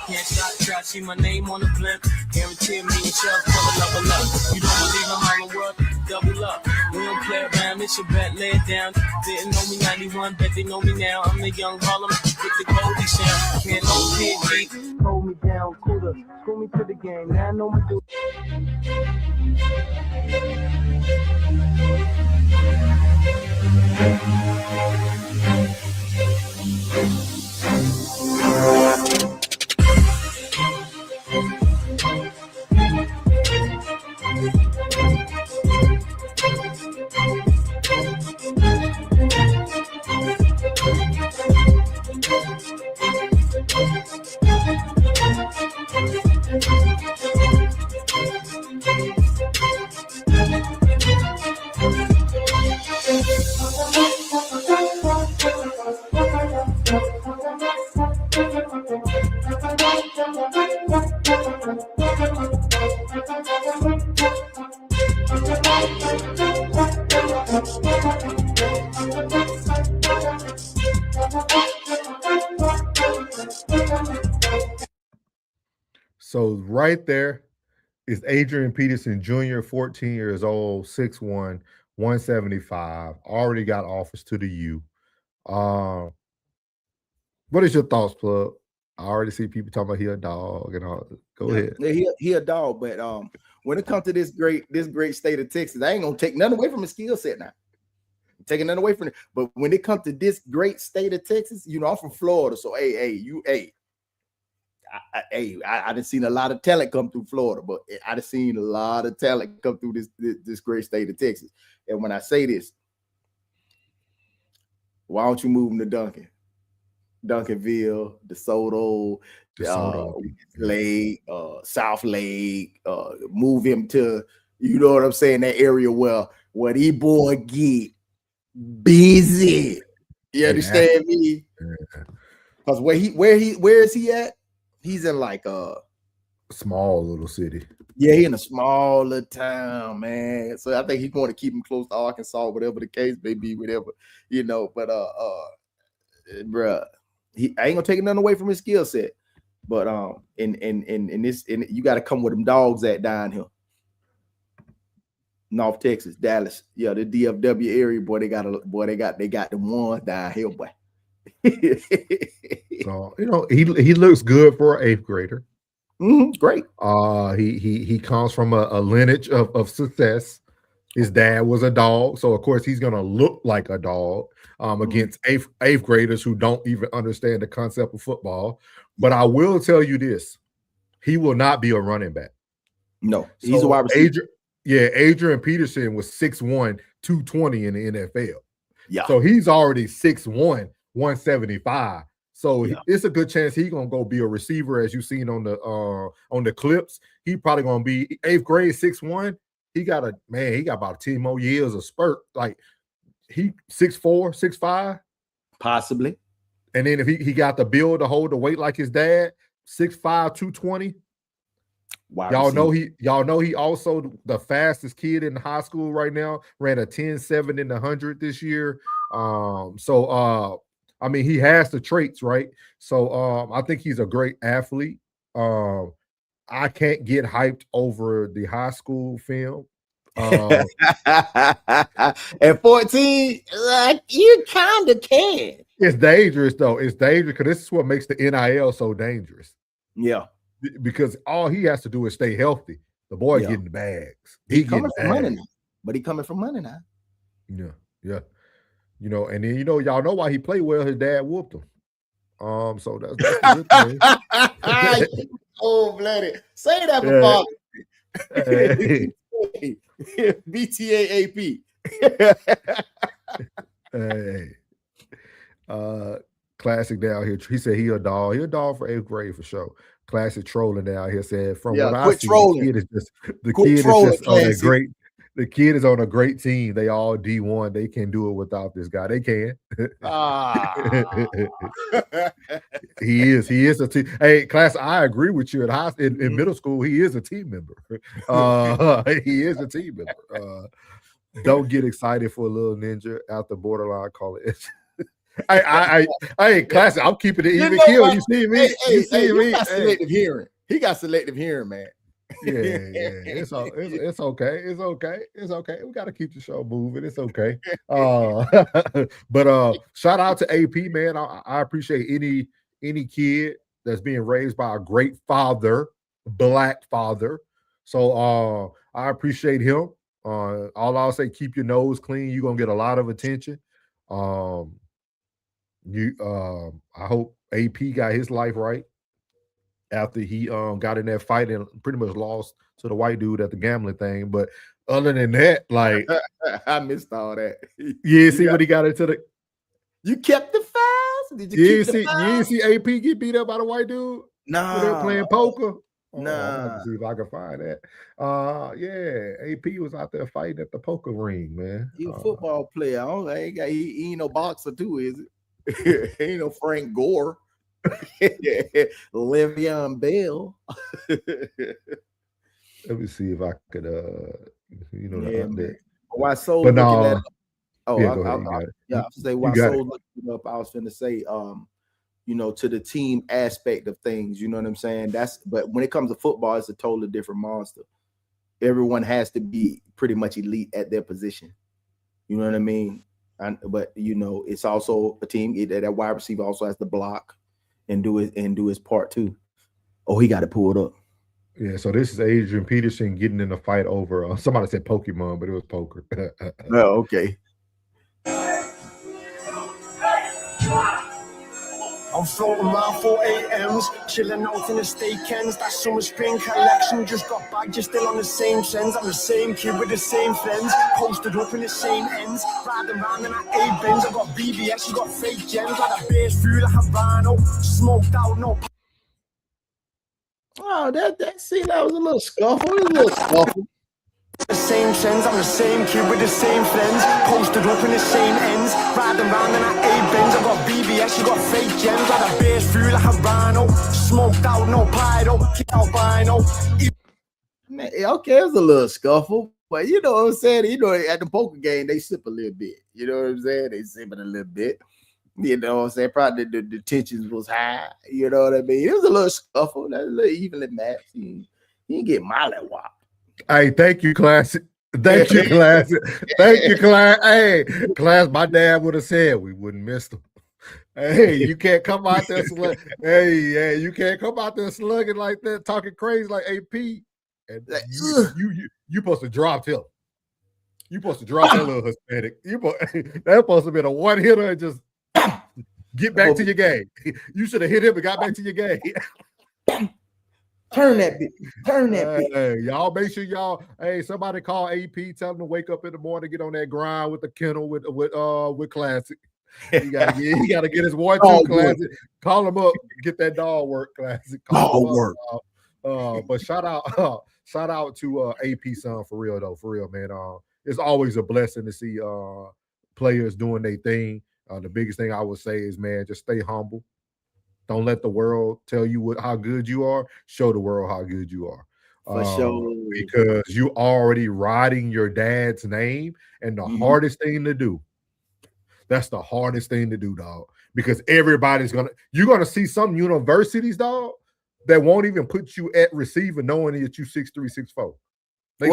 Can't stop, try see my name on the blimp. Guarantee me and shells full of level up. You don't believe I'm all the world, double up. We don't play around, it's your bet, lay it down. Didn't know me 91, bet they know me now. I'm the young Harlem with the Goldie sound. Can't no PG. Hold me down, cooler, school me to the game. Now I know me do. So right there is Adrian Peterson Jr., 14 years old, 6'1", 175. Already got offers to the U. What is your thoughts, Plug? I already see people talking about he a dog and all. Go ahead. Yeah, he a dog, but when it comes to this great state of Texas, I ain't gonna take nothing away from his skill set now. I'm taking nothing away from it. But when it comes to this great state of Texas, you know, I'm from Florida, so I done seen a lot of talent come through Florida, but I done seen a lot of talent come through this great state of Texas. And when I say this, why don't you move him to Duncanville, DeSoto, Lake, South Lake, move him to, you know what I'm saying, that area where these boys get busy. You understand me? Because where is he at? He's in like a small little city. Yeah, he in a smaller town, man. So I think he's going to keep him close to Arkansas, whatever the case may be, whatever, you know. But bruh, I ain't gonna take nothing away from his skill set. But in this, you got to come with them dogs at down here. North Texas, Dallas, yeah, the DFW area, boy, they got the ones down here, boy. So you know he looks good for an 8th grader. Great. He comes from a lineage of success. His dad was a dog, so of course he's gonna look like a dog against eighth graders who don't even understand the concept of football. But I will tell you this: he will not be a running back. No, he's a wide receiver. Adrian Peterson was 6'1", 220 in the NFL. Yeah. So he's already 6'1", 175. So it's a good chance he's gonna go be a receiver, as you've seen on the clips. He probably gonna be 8th grade, 6'1". He got about 10 more years of spurt. Like he 6'4", 6'5", possibly. And then if he got the build to hold the weight like his dad, 6'5", 220. Y'all know he also the fastest kid in high school right now. Ran a 10.7 in the 100 this year. I mean, he has the traits, right? So I think he's a great athlete. I can't get hyped over the high school film. At 14, you kind of can. It's dangerous, though. It's dangerous because this is what makes the NIL so dangerous. Yeah. Because all he has to do is stay healthy. The boy getting the bags. He coming from money now. But he coming from money now. Yeah. You know, and then y'all know why he played well. His dad whooped him. So that's a good thing. Oh, bloody. Say that before. BTAAP. Classic down here. He said he a dog. He a dog for 8th grade for sure. Classic trolling down here. Said from what I see, the kid is just on a great. The kid is on a great team. They all D1. They can do it without this guy. They can. He is a team. Hey, class, I agree with you. In middle school, he is a team member. He is a team member. Don't get excited for a little ninja out the borderline college. Hey, class, I'm keeping it even kill. You see me? He got selective hearing. He got selective hearing, man. Yeah. It's okay. It's okay. We got to keep the show moving. It's okay. But shout out to AP, man. I appreciate any kid that's being raised by a great father, Black father. So I appreciate him. All I'll say, keep your nose clean. You're gonna get a lot of attention. I hope AP got his life right after he got in that fight and pretty much lost to the white dude at the gambling thing. But other than that, like I missed all that. Yeah, see when he got into the You kept the files? Did you keep the files? You didn't see AP get beat up by the white dude? Nah. They're playing poker. Nah. I'm gonna see if I can find that. AP was out there fighting at the poker ring, man. He a football player. He ain't no boxer too, is it? Ain't no Frank Gore. Le'Veon Bell. Let me see if I could the update. Why so but looking at Oh, Yeah, go ahead. You got it. I was say while got it. Soul looking it up, I was finna say, to the team aspect of things, you know what I'm saying? But when it comes to football, it's a totally different monster. Everyone has to be pretty much elite at their position. You know what I mean? But it's also a team that wide receiver also has to block and do his part too. Oh, he got it pulled up. Yeah, so this is Adrian Peterson getting in a fight over somebody said Pokemon, but it was poker. Oh, okay. I'm floating around 4 a.m.s, chilling out in the Steakends. That summer spring collection just got back, just still on the same trends. I'm the same kid with the same friends, posted up in the same ends, riding around in that A-Benz. I got BBS, you got fake gems, like a beer's food, like Havana, smoked out, no. Oh, that was a little scuffle. The same trends, I'm the same kid with the same friends, posted up in the same ends, riding around in that A-Benz. I got BBS, you got fake gems, like a beer's food, like Havana, smoked out, no Pido, kick out Bino. Man, okay, it was a little scuffle, but you know what I'm saying? At the poker game, they sip a little bit. You know what I'm saying? They sipping a little bit. You know what I'm saying? Probably the tensions was high. You know what I mean? It was a little scuffle. That's a little evenly matched. He didn't get molly wop. Hey, thank you, Class. Thank you, Class. Thank you, Class. Hey, Class, my dad would have said we wouldn't miss them. Hey, you can't come out there you can't come out there slugging like that, talking crazy like AP. And you supposed to drop him. You supposed to drop that little Hispanic. That's supposed to be a one hitter and just get back to your game. You should have hit him and got back to your game. Turn that bitch. Hey, y'all make sure somebody call AP, tell him to wake up in the morning, get on that grind with the kennel with Classic. He gotta get his 1-2 Classic. Call him up, get that dog work, Classic. But shout out to AP son for real, man. It's always a blessing to see players doing their thing. The biggest thing I would say is, man, just stay humble. Don't let the world tell you how good you are. Show the world how good you are. For sure. Because you already riding your dad's name, and the hardest thing to do. That's the hardest thing to do, dog. Because you're gonna see some universities, dog, that won't even put you at receiver knowing that you 6'3", 6'4". He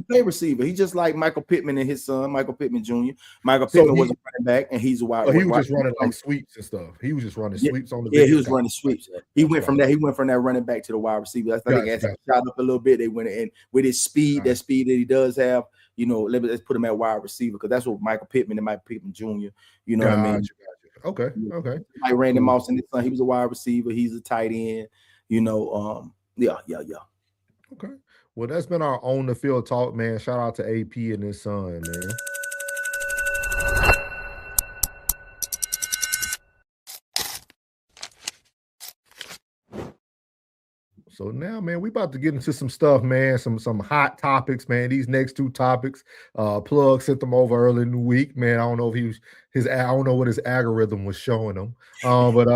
played receiver. He just like Michael Pittman and his son, Michael Pittman Jr. Michael Pittman was a running back, and he's a wide. He was just running like sweeps and stuff. He was just running sweeps on the. Yeah, he was running sweeps. He went from that running back to the wide receiver. That's I think shot up a little bit. They went in with his speed, that speed that he does have. Let's put him at wide receiver because that's what Michael Pittman and Michael Pittman Jr. You know what I mean? Okay. Like Randy Moss and his son, he was a wide receiver. He's a tight end. Yeah. Okay. Well, that's been our on the field talk, man. Shout out to AP and his son, man. So now, man, we about to get into some stuff, man. Some hot topics, man. These next two topics, Plug sent them over early in the week, man. I don't know if I don't know what his algorithm was showing him, but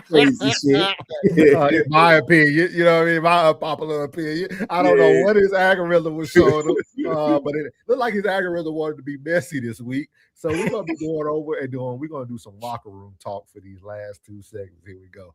crazy shit. In my opinion, you know what I mean, my popular opinion. I don't know what his algorithm was showing him, but it looked like his algorithm wanted to be messy this week. So we're gonna be going over and we're gonna do some locker room talk for these last 2 segments. Here we go.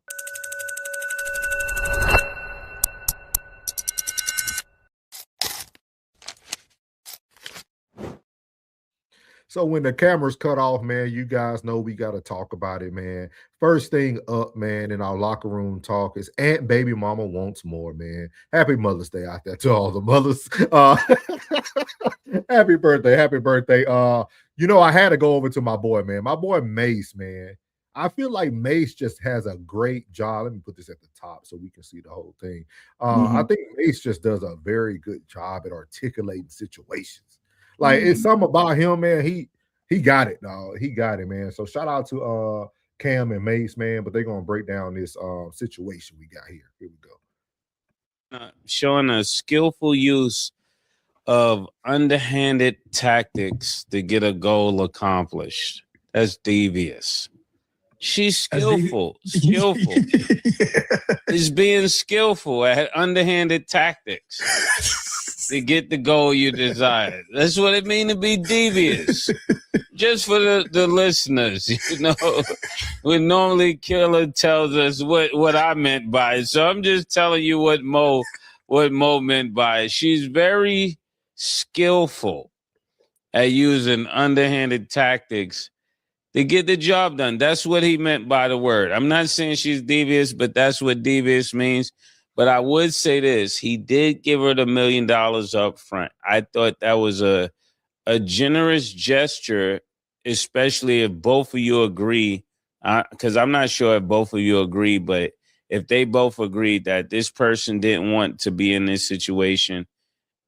So when the cameras cut off, man, you guys know we got to talk about it, man. First thing up, man, in our locker room talk is Aunt Baby Mama wants more, man. Happy Mother's Day out there to all the mothers. Happy birthday. I had to go over to my boy, man. My boy Mace, man. I feel like Mace just has a great job. Let me put this at the top so we can see the whole thing. I think Mace just does a very good job at articulating situations. Like it's something about him, man. He got it, dog. He got it, man. So shout out to Cam and Mace, man. But they're gonna break down this situation we got here. Here we go. Showing a skillful use of underhanded tactics to get a goal accomplished. That's devious. She's skillful. Is being skillful at underhanded tactics. to get the goal you desire. That's what it means to be devious. Just for the listeners, you know, when normally Killer tells us what I meant by it. So I'm just telling you what Mo meant by it. She's very skillful at using underhanded tactics to get the job done. That's what he meant by the word. I'm not saying she's devious, but that's what devious means. But I would say this. He did give her the $1 million up front. I thought that was a generous gesture, especially if both of you agree, because I'm not sure if both of you agree, but if they both agreed that this person didn't want to be in this situation,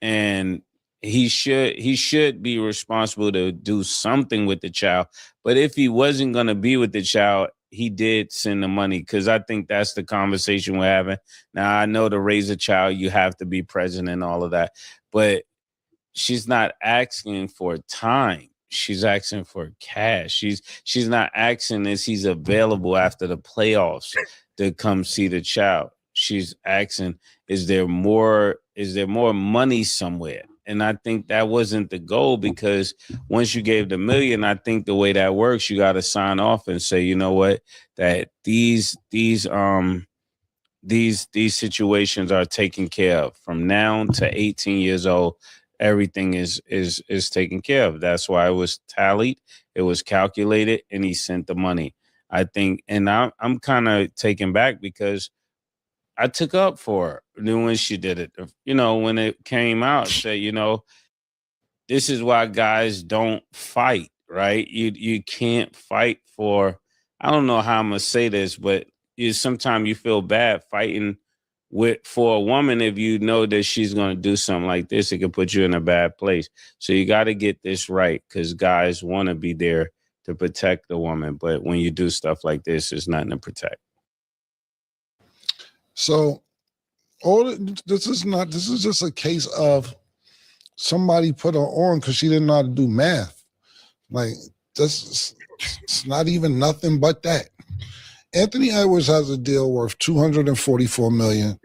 and he should be responsible to do something with the child. But if he wasn't going to be with the child, he did send the money, because I think that's the conversation we're having. Now, I know to raise a child, you have to be present and all of that, but she's not asking for time. She's asking for cash. She's not asking is he's available after the playoffs to come see the child. She's asking, is there more money somewhere? And I think that wasn't the goal, because once you gave the $1 million, I think the way that works, you got to sign off and say, you know what, that these situations are taken care of from now to 18 years old. Everything is taken care of. That's why it was tallied, it was calculated, and he sent the money. I think, and I'm kind of taken back, because I took up for her when she did it. You know, when it came out, say, you know, this is why guys don't fight, right? You can't fight for. I don't know how I'm gonna say this, but sometimes you feel bad fighting for a woman. If you know that she's gonna do something like this, it could put you in a bad place. So you got to get this right, because guys want to be there to protect the woman, but when you do stuff like this, there's nothing to protect. So this is just a case of somebody put her on because she didn't know how to do math. Like, it's not even nothing but that. Anthony Edwards has a deal worth $244 million,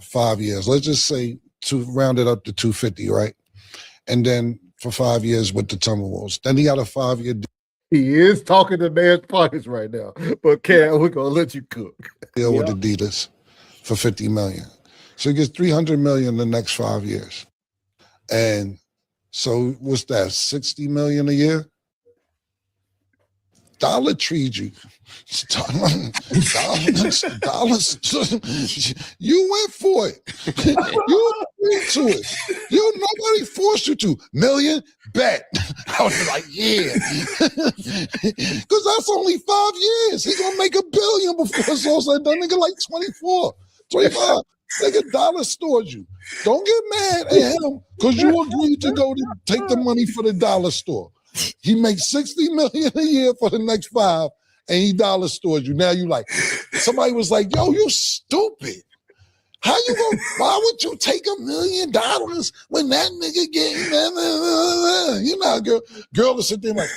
5 years. Let's just say to round it up to 250, right? And then for 5 years with the Timberwolves. Then he got a 5-year deal. He is talking to man's pockets right now. But Cam, we're gonna let you cook. Deal with Adidas for $50 million. So he gets $300 million the next 5 years. And so what's that, $60 million a year? Dollar treed you. Dollars. You went for it. You agreed to it. Nobody forced you to. Million, bet. I was like, yeah. Because that's only 5 years. He's going to make $1 billion before it's all said done. Nigga, like 24, 25. Nigga, dollar stored you. Don't get mad at him because you agreed to go to take the money for the dollar store. He makes $60 million a year for the next 5, and he dollar stores you. Now you like, somebody was like, yo, you stupid. How you gonna, why would you take $1 million when that nigga getting, you know, girl will sit there like,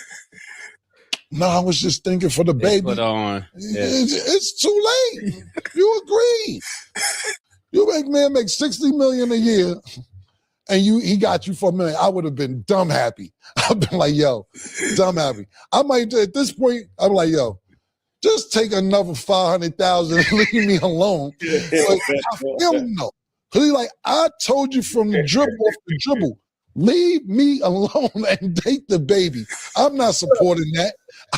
no, I was just thinking for the baby. Put on. Yeah. It's too late. You agree. Man make $60 million a year. And he got you for $1 million. I would have been dumb happy. I've been like, yo, dumb happy. I might, at this point, I'm like, yo, just take another 500,000 and leave me alone. But I still know. Because he's like, I told you from the dribble, leave me alone and date the baby. I'm not supporting that.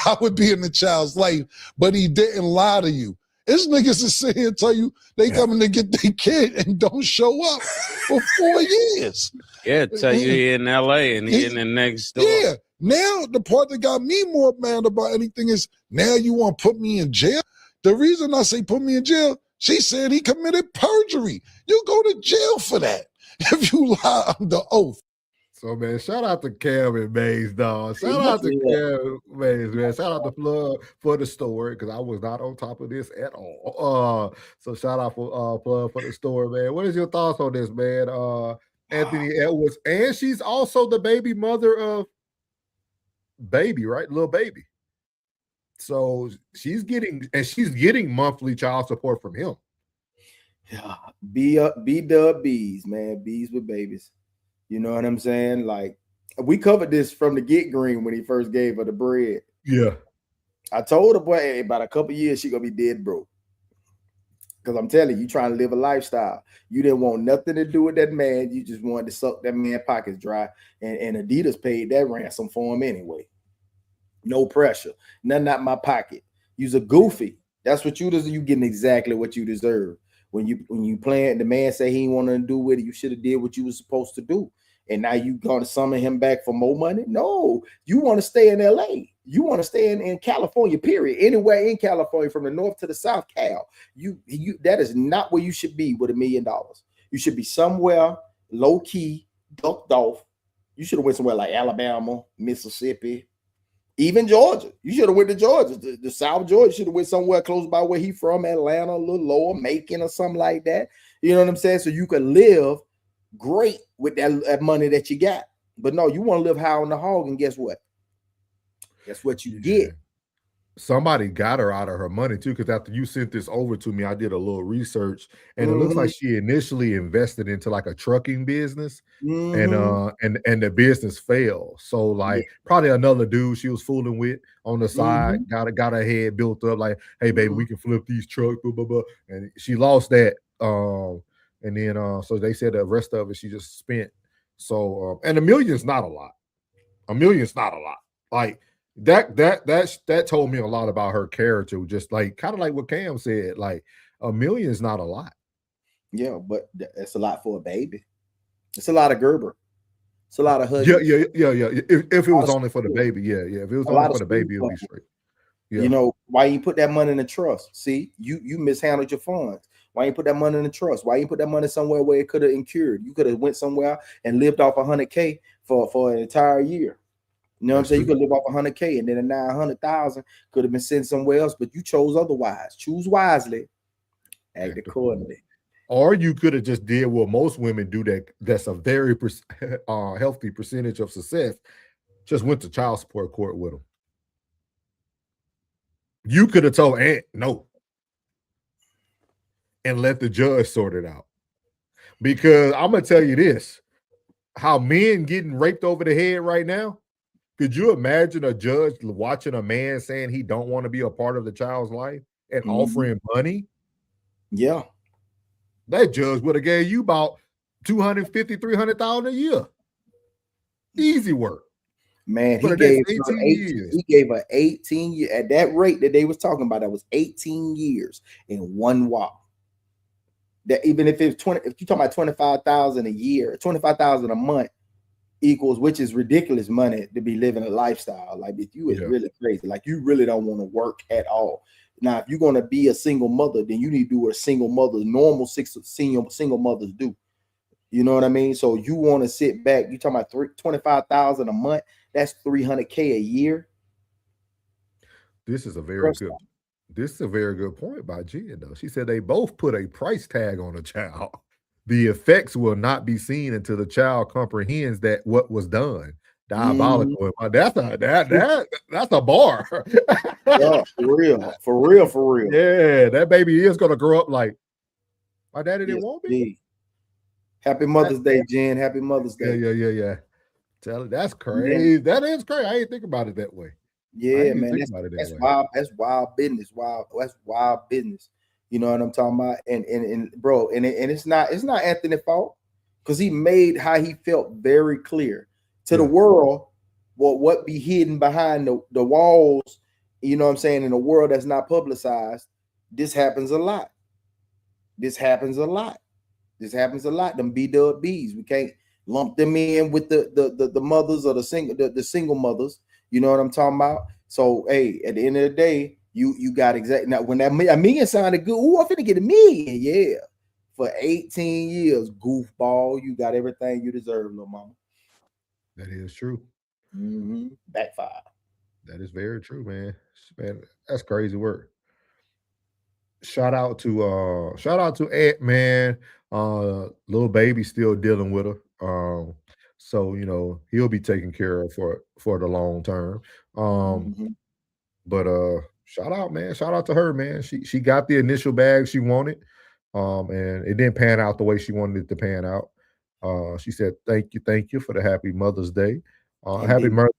I would be in the child's life, but he didn't lie to you. This niggas is sitting here and tell you they coming to get their kid and don't show up for 4 years. Yeah, tell you he in LA and he in the next door. Yeah. Now the part that got me more mad about anything is now you want to put me in jail. The reason I say put me in jail, she said he committed perjury. You go to jail for that if you lie under oath. So, man, shout out to Cam and Maze, dog. Shout out to Cam and Maze, man. Shout out to Flood for the story, because I was not on top of this at all. So shout out for Flood for the story, man. What is your thoughts on this, man? Anthony Edwards, and she's also the baby mother of Baby, right? Little Baby. So she's getting monthly child support from him. Yeah, B-dub-B's, man. B's with babies. You know what I'm saying? Like, we covered this from the get green when he first gave her the bread. Yeah. I told her, boy, hey, about a couple years, she gonna be dead broke. Because I'm telling you, trying to live a lifestyle. You didn't want nothing to do with that man. You just wanted to suck that man's pockets dry. And Adidas paid that ransom for him anyway. No pressure. Nothing out my pocket. You's a goofy. That's what you deserve. You getting exactly what you deserve. When you playing, the man say he ain't want nothing to do with it. You should have did what you was supposed to do. And now you gonna summon him back for more money? No, you want to stay in LA. You want to stay in California, period. Anywhere in California, from the north to the south, Cal. You that is not where you should be with $1 million. You should be somewhere low key, ducked off. You should have went somewhere like Alabama, Mississippi, even Georgia. You should have went to Georgia, the South Georgia. Should have went somewhere close by where he from, Atlanta, a little lower, Macon or something like that. You know what I'm saying? So you could live great with that money that you got. But no, you want to live high on the hog, and guess what? That's what you get. Somebody got her out of her money too, because after you sent this over to me, I did a little research, and it looks like she initially invested into like a trucking business, and the business failed. So like probably another dude she was fooling with on the side got her head built up like, hey baby, we can flip these trucks, blah blah blah, and she lost that. And then so they said the rest of it she just spent. So and $1 million's not a lot. $1 million's not a lot. Like that told me a lot about her character. Just like kind of like what Cam said, like $1 million is not a lot. Yeah, but it's a lot for a baby. It's a lot of Gerber. It's a lot of hugs. Yeah. If it was only for the baby, yeah. If it was only for the baby, it'll be straight. Yeah. You know, why you put that money in the trust? See, you mishandled your funds. Why you put that money in the trust? Why you put that money somewhere where it could have incurred? You could have went somewhere and lived off $100K for an entire year. You know what I'm saying? You could live off $100K, and then a $900,000 could have been sent somewhere else, but you chose otherwise. Choose wisely, act accordingly. Or you could have just did what most women do. That's a very healthy percentage of success. Just went to child support court with them. You could have told Aunt no, and let the judge sort it out. Because I'm gonna tell you this: how men getting raped over the head right now. Could you imagine a judge watching a man saying he don't want to be a part of the child's life and offering money? Yeah. That judge would have gave you about $250,000, $300,000 a year. Easy work. Man, he gave her 18 years. At that rate that they was talking about, that was 18 years in one walk. That even if it's 20, if you're talking about 25,000 a year, 25,000 a month, equals, which is ridiculous money to be living a lifestyle. Like if you is really crazy, like you really don't want to work at all. Now, if you're gonna be a single mother, then you need to do what a single mother, normal single mothers do. You know what I mean? So you want to sit back. You talking about 25,000 a month? That's $300K a year. This is a very good point by Jen, though. She said they both put a price tag on a child. The effects will not be seen until the child comprehends that what was done. Diabolical. That's a bar. Yeah, for real. Yeah, that baby is gonna grow up like my daddy didn't want me. Happy Mother's Day, Jen. Happy Mother's Day. Yeah. Tell it. That's crazy. That is crazy. I ain't think about it that way. Yeah, man. That's wild. That's wild business. That's wild business. You know what I'm talking about? And bro, and it's not Anthony's fault, because he made how he felt very clear to the world what be hidden behind the walls. You know what I'm saying? In a world that's not publicized, this happens a lot. Them B-dub-B's. We can't lump them in with the mothers or the single mothers. You know what I'm talking about? So hey, at the end of the day, you got exactly now when that $1 million sounded good. I'm finna get $1 million. Yeah, for 18 years, goofball. You got everything you deserve, little mama. That is true. Backfire. That is very true, man. Man, that's crazy work. Shout out to Aunt, man. Little baby still dealing with her. So you know he'll be taken care of for the long term. But shout out, man. Shout out to her, man. She got the initial bag she wanted. And it didn't pan out the way she wanted it to pan out. She said, thank you for the happy Mother's Day. Happy Mother's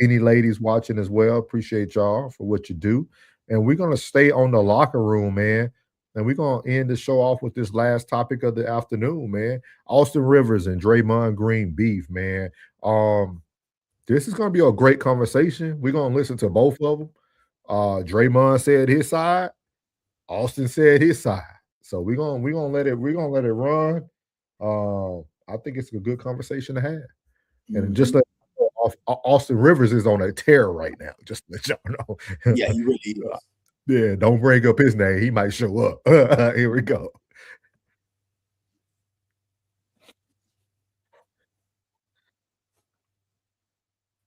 any ladies watching as well. Appreciate y'all for what you do. And we're going to stay on the locker room, man. And we're going to end the show off with this last topic of the afternoon, man. Austin Rivers and Draymond Green beef, man. This is going to be a great conversation. We're going to listen to both of them. Draymond said his side. Austin said his side. So we're gonna let it run. I think it's a good conversation to have. And just let Austin Rivers is on a tear right now. Just to let y'all know. Yeah, he really is. Yeah, don't bring up his name. He might show up. Here we go.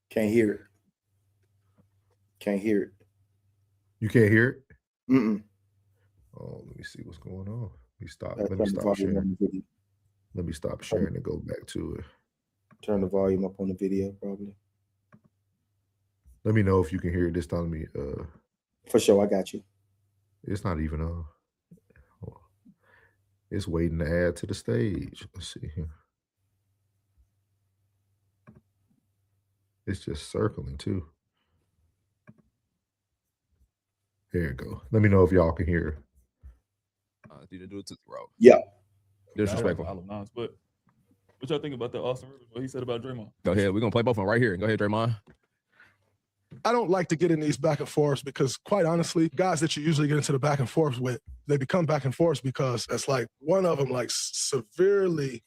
Can't hear it. Can't hear it. You can't hear it? Mm-mm. Oh, let me see what's going on. Let me stop sharing and go back to it. Turn the volume up on the video, probably. Let me know if you can hear it this time. For sure, I got you. It's not even on. It's waiting to add to the stage. Let's see here. It's just circling too. There you go. Let me know if y'all can hear. Did do it to the road? Yeah. Disrespectful. But what y'all think about the Austin Rivers? What he said about Draymond? Go ahead. We're gonna play both of them right here. Go ahead, Draymond. I don't like to get in these back and forths because, quite honestly, guys that you usually get into the back and forths with, they become back and forths because it's like one of them like severely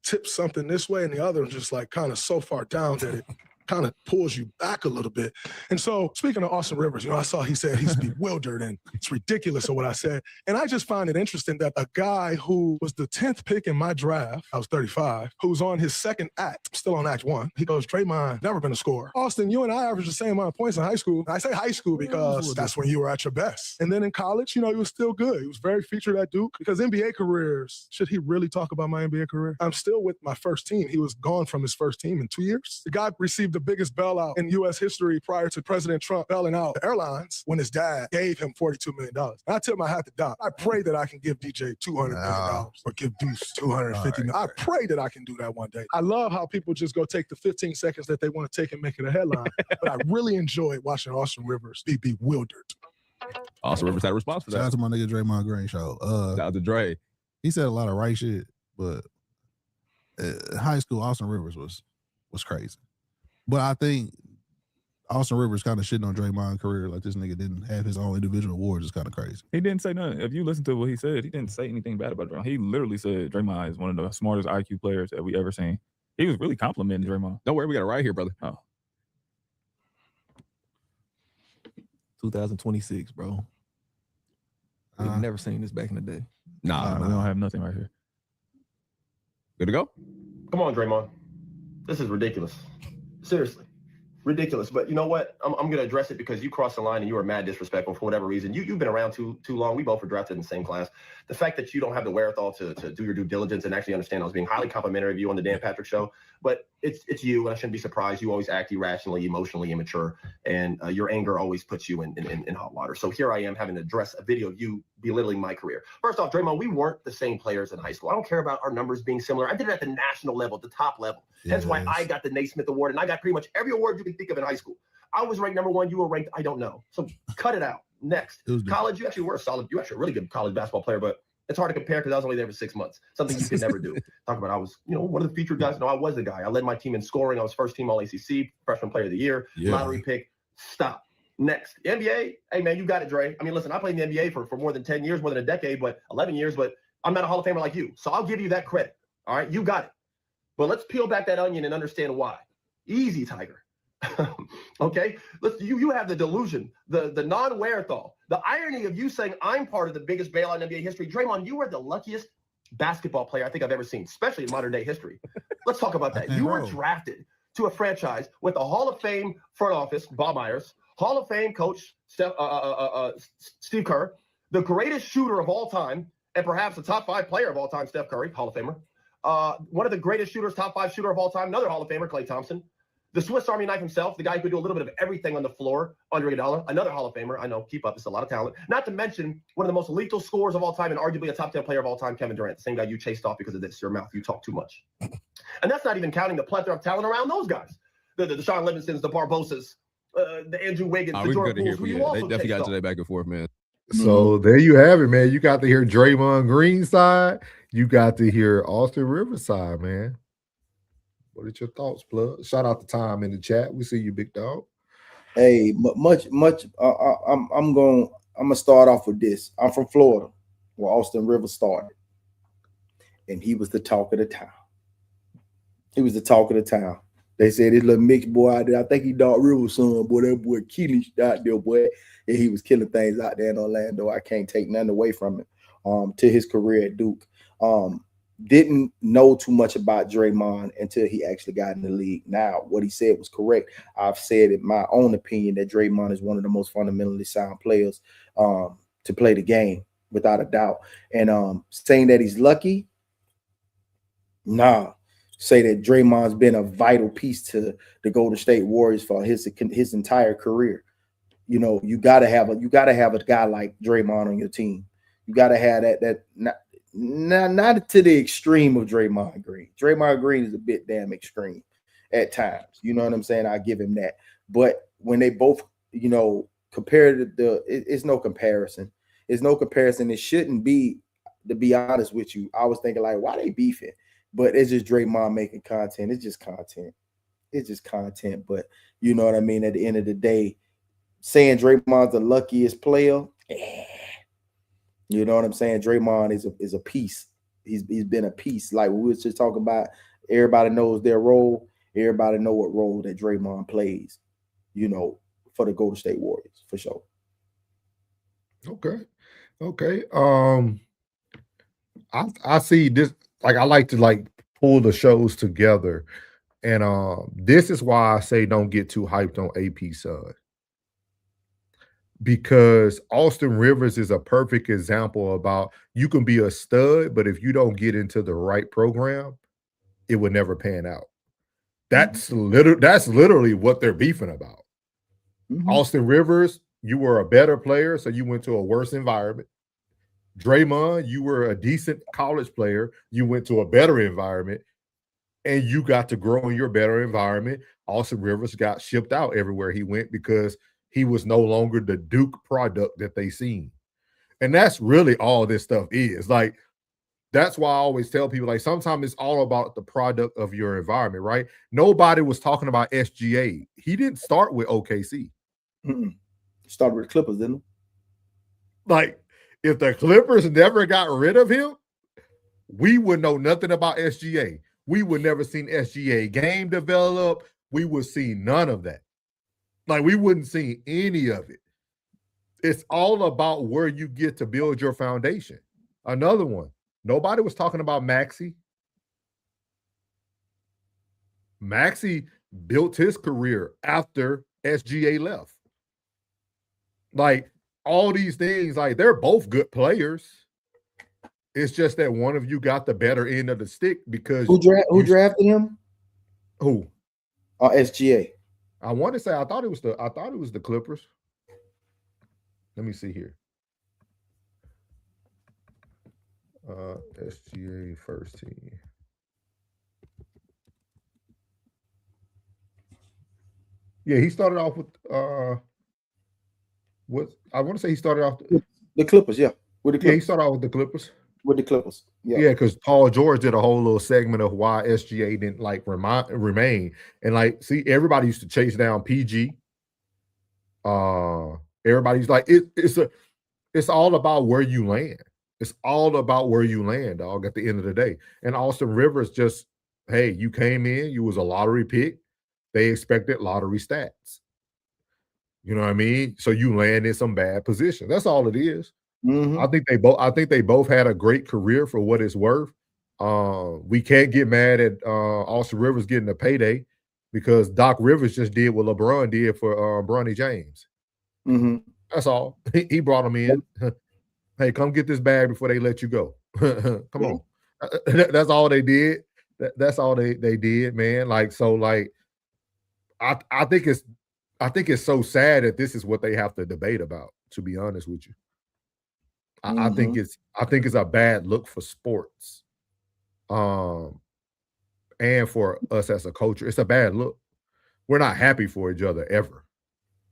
tips something this way and the other just like kind of so far down that it kind of pulls you back a little bit. And so speaking of Austin Rivers, I saw he said he's bewildered and it's ridiculous of what I said. And I just find it interesting that a guy who was the 10th pick in my draft, I was 35, who's on his second act, still on act 1, he goes, Draymond, never been a scorer. Austin, you and I averaged the same amount of points in high school. And I say high school because that's when you were at your best. And then in college, he was still good. He was very featured at Duke because NBA careers, should he really talk about my NBA career? I'm still with my first team. He was gone from his first team in 2 years. The guy received the biggest bailout in U.S. history prior to President Trump bailing out the airlines when his dad gave him $42 million. And I tip my hat to Doc. I pray that I can give DJ $200 million or give Deuce $250 million. I pray that I can do that one day. I love how people just go take the 15 seconds that they want to take and make it a headline. But I really enjoyed watching Austin Rivers be bewildered. Austin Rivers had a response for that. Shout out to my nigga Draymond Green show. Shout out to Dre. He said a lot of right shit, but high school Austin Rivers was crazy. But I think Austin Rivers kind of shitting on Draymond's career like this nigga didn't have his own individual awards is kind of crazy. He didn't say nothing. If you listen to what he said, he didn't say anything bad about Draymond. He literally said Draymond is one of the smartest IQ players that we ever seen. He was really complimenting Draymond. Don't worry, we got it right here, brother. Oh. 2026, bro. We've never seen this back in the day. Nah, we don't have nothing right here. Good to go? Come on, Draymond. This is ridiculous. Seriously. Ridiculous. But you know what? I'm going to address it because you crossed the line and you were mad disrespectful for whatever reason. You've been around too long. We both were drafted in the same class. The fact that you don't have the wherewithal to do your due diligence and actually understand I was being highly complimentary of you on the Dan Patrick Show. But it's you, and I shouldn't be surprised. You always act irrationally, emotionally immature, and your anger always puts you in hot water. So here I am having to address a video of you belittling my career. First off, Draymond, we weren't the same players in high school. I don't care about our numbers being similar. I did it at the national level, the top level. That's why I got the Naismith Award, and I got pretty much every award you can think of in high school. I was ranked number 1. You were ranked, I don't know. So cut it out. Next. College, you actually were you actually a really good college basketball player, but it's hard to compare because I was only there for 6 months. Something you could never do. Talk about I was, one of the featured guys. No, I was the guy. I led my team in scoring. I was first team All-ACC, freshman player of the year, lottery pick. Stop. Next. The NBA, hey, man, you got it, Dre. I mean, listen, I played in the NBA for more than 10 years, more than a decade, but 11 years, but I'm not a Hall of Famer like you. So I'll give you that credit. All right? You got it. But let's peel back that onion and understand why. Easy, Tiger. Okay? You have the delusion, the non-wherewithal, the irony of you saying I'm part of the biggest bailout in NBA history. Draymond, you are the luckiest basketball player I think I've ever seen, especially in modern day history. Let's talk about that. You were drafted to a franchise with a Hall of Fame front office, Bob Myers, Hall of Fame coach, Steve Kerr, the greatest shooter of all time, and perhaps the top 5 player of all time, Steph Curry, Hall of Famer. One of the greatest shooters, top 5 shooter of all time, another Hall of Famer, Klay Thompson. The Swiss Army knife himself, the guy who could do a little bit of everything on the floor, Andre Iguodala, another Hall of Famer. I know, keep up. It's a lot of talent. Not to mention one of the most lethal scorers of all time and arguably a top 10 player of all time, Kevin Durant, the same guy you chased off because of this. Your mouth, you talk too much. And that's not even counting the plethora of talent around those guys. The Sean Livingstons, the Barbosas, the Andrew Wiggins, the Jordan Pooles, who you also They definitely got chased to that back and forth, man. So there you have it, man. You got to hear Draymond Green side. You got to hear Austin Rivers side, man. What are your thoughts, Plug? Shout out to Tom in the chat. We see you, big dog. Hey, I'm gonna start off with this. I'm from Florida, where Austin Rivers started, and he was the talk of the town. He was the talk of the town. They said this little mixed boy out there. I think he Doc Rivers' son, boy. That boy killing out there, boy. And he was killing things out there in Orlando. I can't take nothing away from it. To his career at Duke. Didn't know too much about Draymond until he actually got in the league. Now, what he said was correct. I've said in my own opinion that Draymond is one of the most fundamentally sound players to play the game, without a doubt. And saying that he's lucky, nah. Say that Draymond's been a vital piece to the Golden State Warriors for his entire career. You know, you gotta have a guy like Draymond on your team. You gotta have that not to the extreme of Draymond Green. Draymond Green is a bit damn extreme at times. You know what I'm saying? I give him that. But when they both, you know, compared it's no comparison. It's no comparison. It shouldn't be, to be honest with you. I was thinking like, why they beefing? But it's just Draymond making content. It's just content. It's just content. But you know what I mean? At the end of the day, saying Draymond's the luckiest player, you know what I'm saying? Draymond is a piece. He's been a piece. Like we was just talking about, everybody knows their role. Everybody know what role that Draymond plays, you know, for the Golden State Warriors, for sure. Okay. I see this. Like, I like to pull the shows together, and this is why I say don't get too hyped on AP Sud, because Austin Rivers is a perfect example about you can be a stud, but if you don't get into the right program, it would never pan out. That's literally what they're beefing about. Austin Rivers, you were a better player, so you went to a worse environment. Draymond, you were a decent college player. You went to a better environment, and you got to grow in your better environment. Austin Rivers got shipped out everywhere he went because he was no longer the Duke product that they seen. And that's really all this stuff is. Like, that's why I always tell people, like, sometimes it's all about the product of your environment, right? Nobody was talking about SGA. He didn't start with OKC. Started with the Clippers, didn't he? Like, if the Clippers never got rid of him, we would know nothing about SGA. We would never seen SGA game develop. We would see none of that. Like, we wouldn't see any of it. It's all about where you get to build your foundation. Another one, nobody was talking about Maxey. Maxey built his career after SGA left. Like, all these things, like, they're both good players. It's just that one of you got the better end of the stick because who drafted him? Who? SGA. I want to say I thought it was the Clippers. Let me see here. SGA first team. Yeah, he started off with I want to say he started off the Clippers, yeah. With the Clippers. Yeah, he started out with the Clippers. With the Clippers. Yeah, because Paul George did a whole little segment of why SGA didn't remain. And like, see, everybody used to chase down PG. Everybody's like, it's all about where you land. It's all about where you land, dog, at the end of the day. And Austin Rivers just, hey, you came in, you was a lottery pick. They expected lottery stats. You know what I mean? So you land in some bad position. That's all it is. I think they both had a great career for what it's worth. We can't get mad at Austin Rivers getting a payday because Doc Rivers just did what LeBron did for Bronny James. That's all. He brought him in. Hey, come get this bag before they let you go. Come on. That's all they did. That's all they did, man. Like, so, like, I think it's so sad that this is what they have to debate about, to be honest with you. I think it's a bad look for sports. And for us as a culture. It's a bad look. We're not happy for each other ever.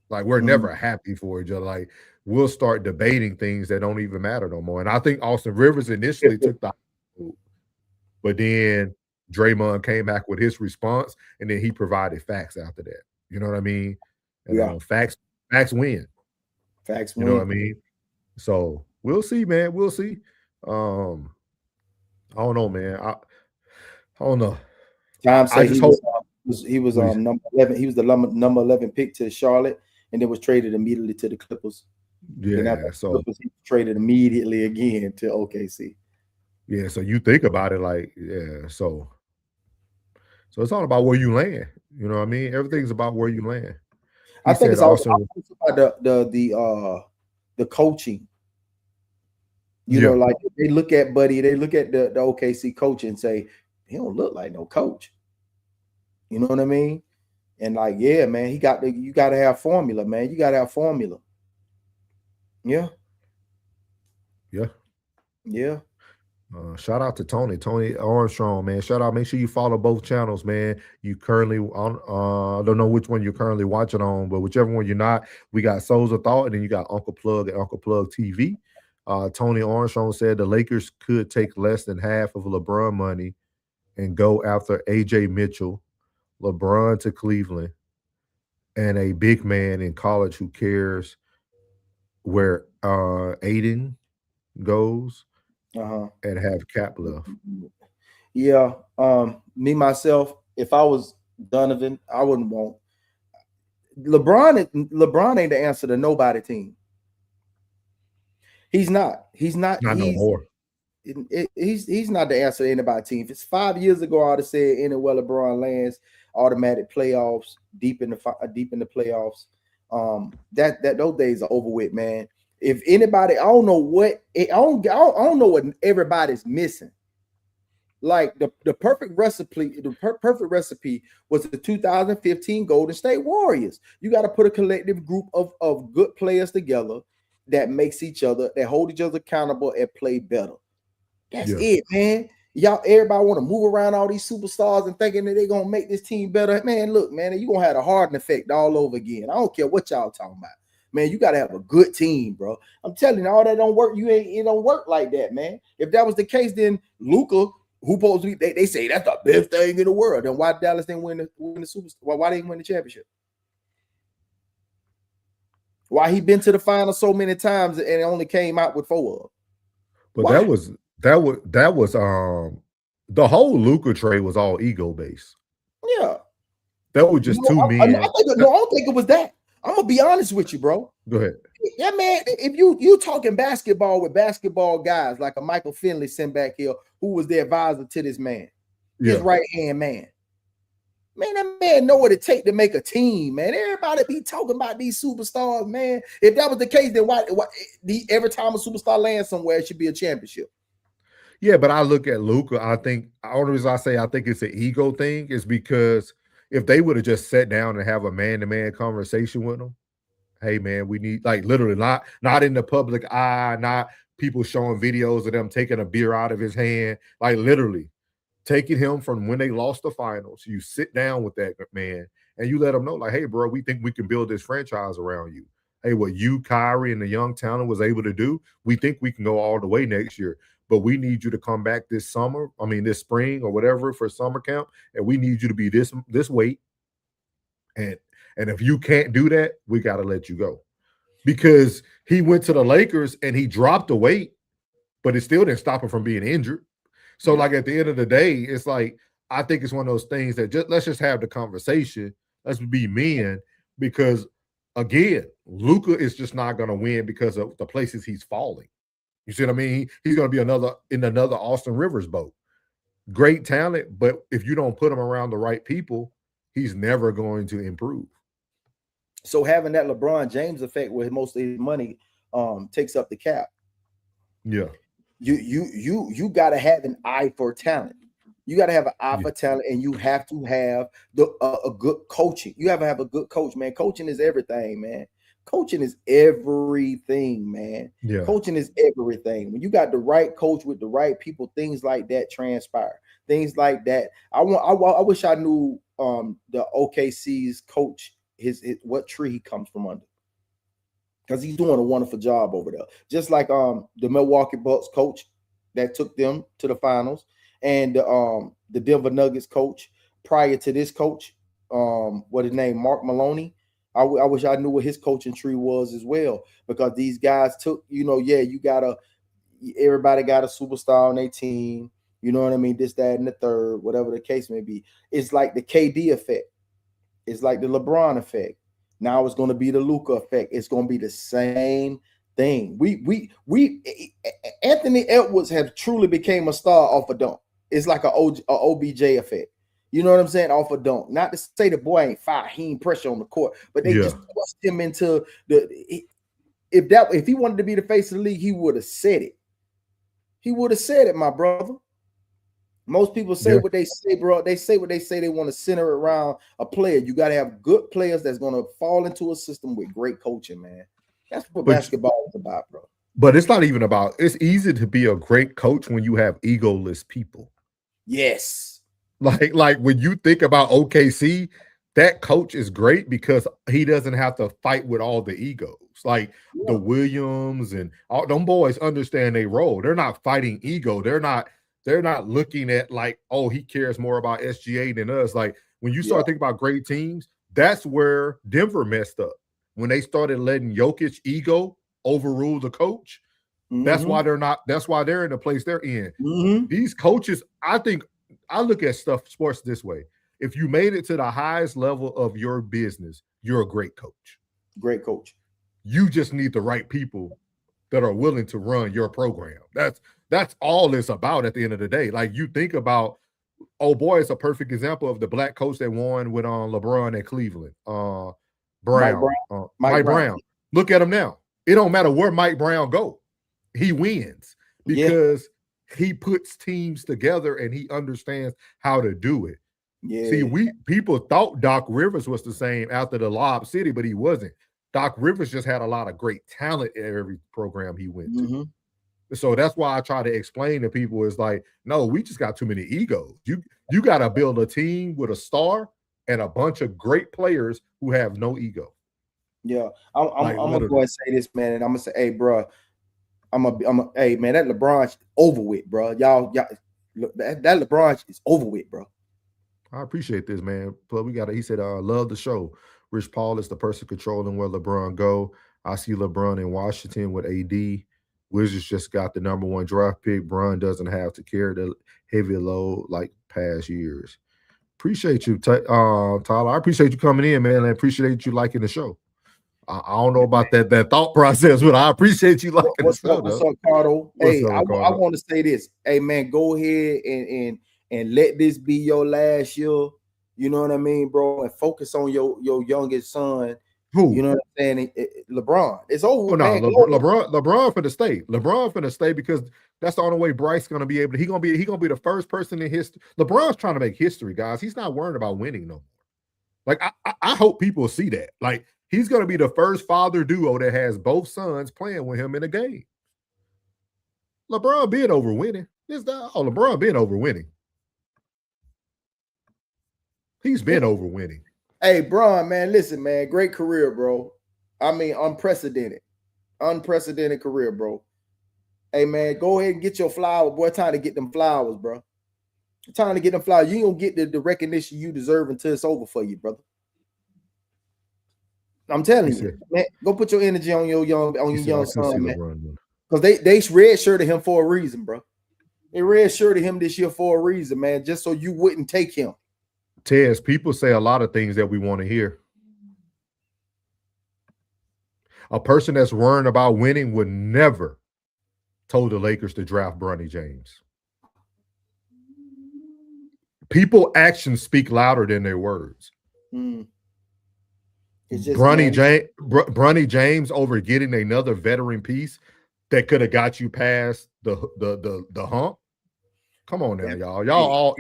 Like we're never happy for each other. Like we'll start debating things that don't even matter no more. And I think Austin Rivers initially took the but then Draymond came back with his response and then he provided facts after that. You know what I mean? And facts win. Facts win. You know what I mean? So we'll see, man. We'll see. I don't know, man. I don't know. Tom said he was number 11. He was the number 11 pick to Charlotte, and then was traded immediately to the Clippers. Yeah, so Clippers, he was traded immediately again to OKC. Yeah, so you think about it like, yeah, so it's all about where you land. You know what I mean? Everything's about where you land. I think it's also about the coaching. You know, like they look at Buddy, they look at the OKC coach and say, he don't look like no coach. You know what I mean? And like, yeah, man, you got to have formula, man. You got to have formula. Yeah. Shout out to Tony Armstrong, man. Shout out. Make sure you follow both channels, man. You currently on I don't know which one you're currently watching on, but whichever one you're not, we got Souls of Thought, and then you got Uncle Plug and Uncle Plug TV. Tony Armstrong said the Lakers could take less than half of LeBron money and go after AJ Mitchell, LeBron to Cleveland, and a big man in college who cares where Aiden goes and have cap left. Yeah. Me, myself, if I was Donovan, I wouldn't want LeBron ain't the answer to nobody team. He's not. Not no more. He's not the answer to anybody's team. If it's 5 years ago, I'd have said anywhere LeBron lands, automatic playoffs, deep in the playoffs. That those days are over with, man. If anybody, I don't know what everybody's missing. Like the perfect recipe, perfect recipe was the 2015 Golden State Warriors. You got to put a collective group of good players together that makes each other, that hold each other accountable and play better. That's it, man. Everybody want to move around all these superstars and thinking that they're gonna make this team better. Man, look, man, you're gonna have a Harden effect all over again. I don't care what y'all talking about. Man, you gotta have a good team, bro. I'm telling you, all that don't work. It don't work like that, man. If that was the case, then Luka, who supposed to be, they say that's the best thing in the world. Then why Dallas didn't win the Super? Why they didn't win the championship? Why he been to the final so many times and only came out with 4 of them? But why? that was the whole Luka trade was all ego based. Yeah, that was just two men. I don't think it was that. I'm gonna be honest with you, bro. Go ahead. Yeah, man. If you talking basketball with basketball guys like a Michael Finley sent back here, who was the advisor to this man, his right hand man. Man, that man know what it take to make a team, man. Everybody be talking about these superstars, man. If that was the case, then why every time a superstar lands somewhere, it should be a championship. Yeah, but I look at Luka. I think the only reason I say I think it's an ego thing is because if they would have just sat down and have a man-to-man conversation with him, hey man, we need, like, literally not in the public eye, not people showing videos of them taking a beer out of his hand, like literally taking him from when they lost the finals. You sit down with that man and you let him know, like, hey, bro, we think we can build this franchise around you. Hey, what you, Kyrie, and the young talent was able to do, we think we can go all the way next year. But we need you to come back this spring or whatever for summer camp, and we need you to be this weight. And if you can't do that, we got to let you go. Because he went to the Lakers and he dropped the weight, but it still didn't stop him from being injured. So, like, at the end of the day, it's like, I think it's one of those things that let's just have the conversation. Let's be men, because, again, Luka is just not going to win because of the places he's falling. You see what I mean? He's going to be in another Austin Rivers boat. Great talent, but if you don't put him around the right people, he's never going to improve. So having that LeBron James effect where most of his money takes up the cap. Yeah. You got to have an eye for talent. You got to have an eye for talent, and you have to have a good coaching. You have to have a good coach, man. Coaching is everything, man. Coaching is everything, man. Yeah. Coaching is everything. When you got the right coach with the right people, things like that transpire. Things like that. I wish I knew the OKC's coach, his what tree he comes from under, because he's doing a wonderful job over there. Just like the Milwaukee Bucks coach that took them to the finals, and the Denver Nuggets coach prior to this coach, what his name, Mark Maloney. I wish I knew what his coaching tree was as well, because these guys took, everybody got a superstar on their team. You know what I mean? This, that, and the third, whatever the case may be. It's like the KD effect. It's like the LeBron effect. Now it's going to be the Luka effect. It's going to be the same thing. We Anthony Edwards have truly became a star off a dunk. It's like a OBJ effect. You know what I'm saying? Off a dunk. Not to say the boy ain't fire, he ain't pressure on the court, but they just thrust him into if he wanted to be the face of the league, he would have said it. He would have said it, my brother. Most people say what they say, bro. They say what they say. They want to center it around a player. You got to have good players that's going to fall into a system with great coaching, man. That's what basketball is about, bro. But it's not even about, it's easy to be a great coach when you have egoless people. Yes. Like when you think about OKC, that coach is great because he doesn't have to fight with all the egos. Like the Williams and all them boys understand their role. They're not fighting ego. They're not looking at like, oh, he cares more about SGA than us. Like when you start thinking about great teams, that's where Denver messed up. When they started letting Jokic ego overrule the coach, that's why they're in the place they're in. These coaches, I look at sports this way. If you made it to the highest level of your business, you're a great coach. Great coach. You just need the right people that are willing to run your program. That's all it's about at the end of the day. Like you think about, oh boy, it's a perfect example of the black coach that won with LeBron at Cleveland. Mike Brown. Look at him now. It don't matter where Mike Brown go. He wins because he puts teams together and he understands how to do it. Yeah. See, people thought Doc Rivers was the same after the Lob City, but he wasn't. Doc Rivers just had a lot of great talent in every program he went to. So that's why I try to explain to people is like, no, we just got too many egos. You got to build a team with a star and a bunch of great players who have no ego. Yeah, I'm gonna go and say this, man, and I'm gonna say, hey, bro, hey, man, that LeBron over with, bro. Y'all, that LeBron is over with, bro. I appreciate this, man. But he said, love the show. Rich Paul is the person controlling where LeBron go. I see LeBron in Washington with AD. Wizards just got the #1 draft pick. Bron doesn't have to carry the heavy load like past years. Appreciate you, Tyler. I appreciate you coming in, man. I appreciate you liking the show. I don't know about that thought process, but I appreciate you liking the show. What's up, Cardo? Hey, I want to say this. Hey, man, go ahead and let this be your last year. You know what I mean, bro? And focus on your youngest son. Who? You know what I'm saying? LeBron. It's over. Oh, no, LeBron for the state. LeBron for the state because that's the only way Bryce gonna be able to. He gonna be the first person in history. LeBron's trying to make history, guys. He's not worried about winning no more. Like I hope people see that. Like he's gonna be the first father duo that has both sons playing with him in a game. LeBron being over winning. LeBron being over winning. He's been over winning. Hey, Bron, man, listen, man, great career, bro. I mean, unprecedented career, bro. Hey, man, go ahead and get your flower, boy. Time to get them flowers, bro. Time to get them flowers. You ain't gonna get the recognition you deserve until it's over for you, brother. I'm telling you, man, go put your energy on your young son, man. Because they redshirted him for a reason, bro. They redshirted him this year for a reason, man, just so you wouldn't take him. Tez, people say a lot of things that we want to hear. A person that's worrying about winning would never told the Lakers to draft Bronny James. People actions speak louder than their words. Bronny James over getting another veteran piece that could have got you past the hump. Come on now, y'all. Y'all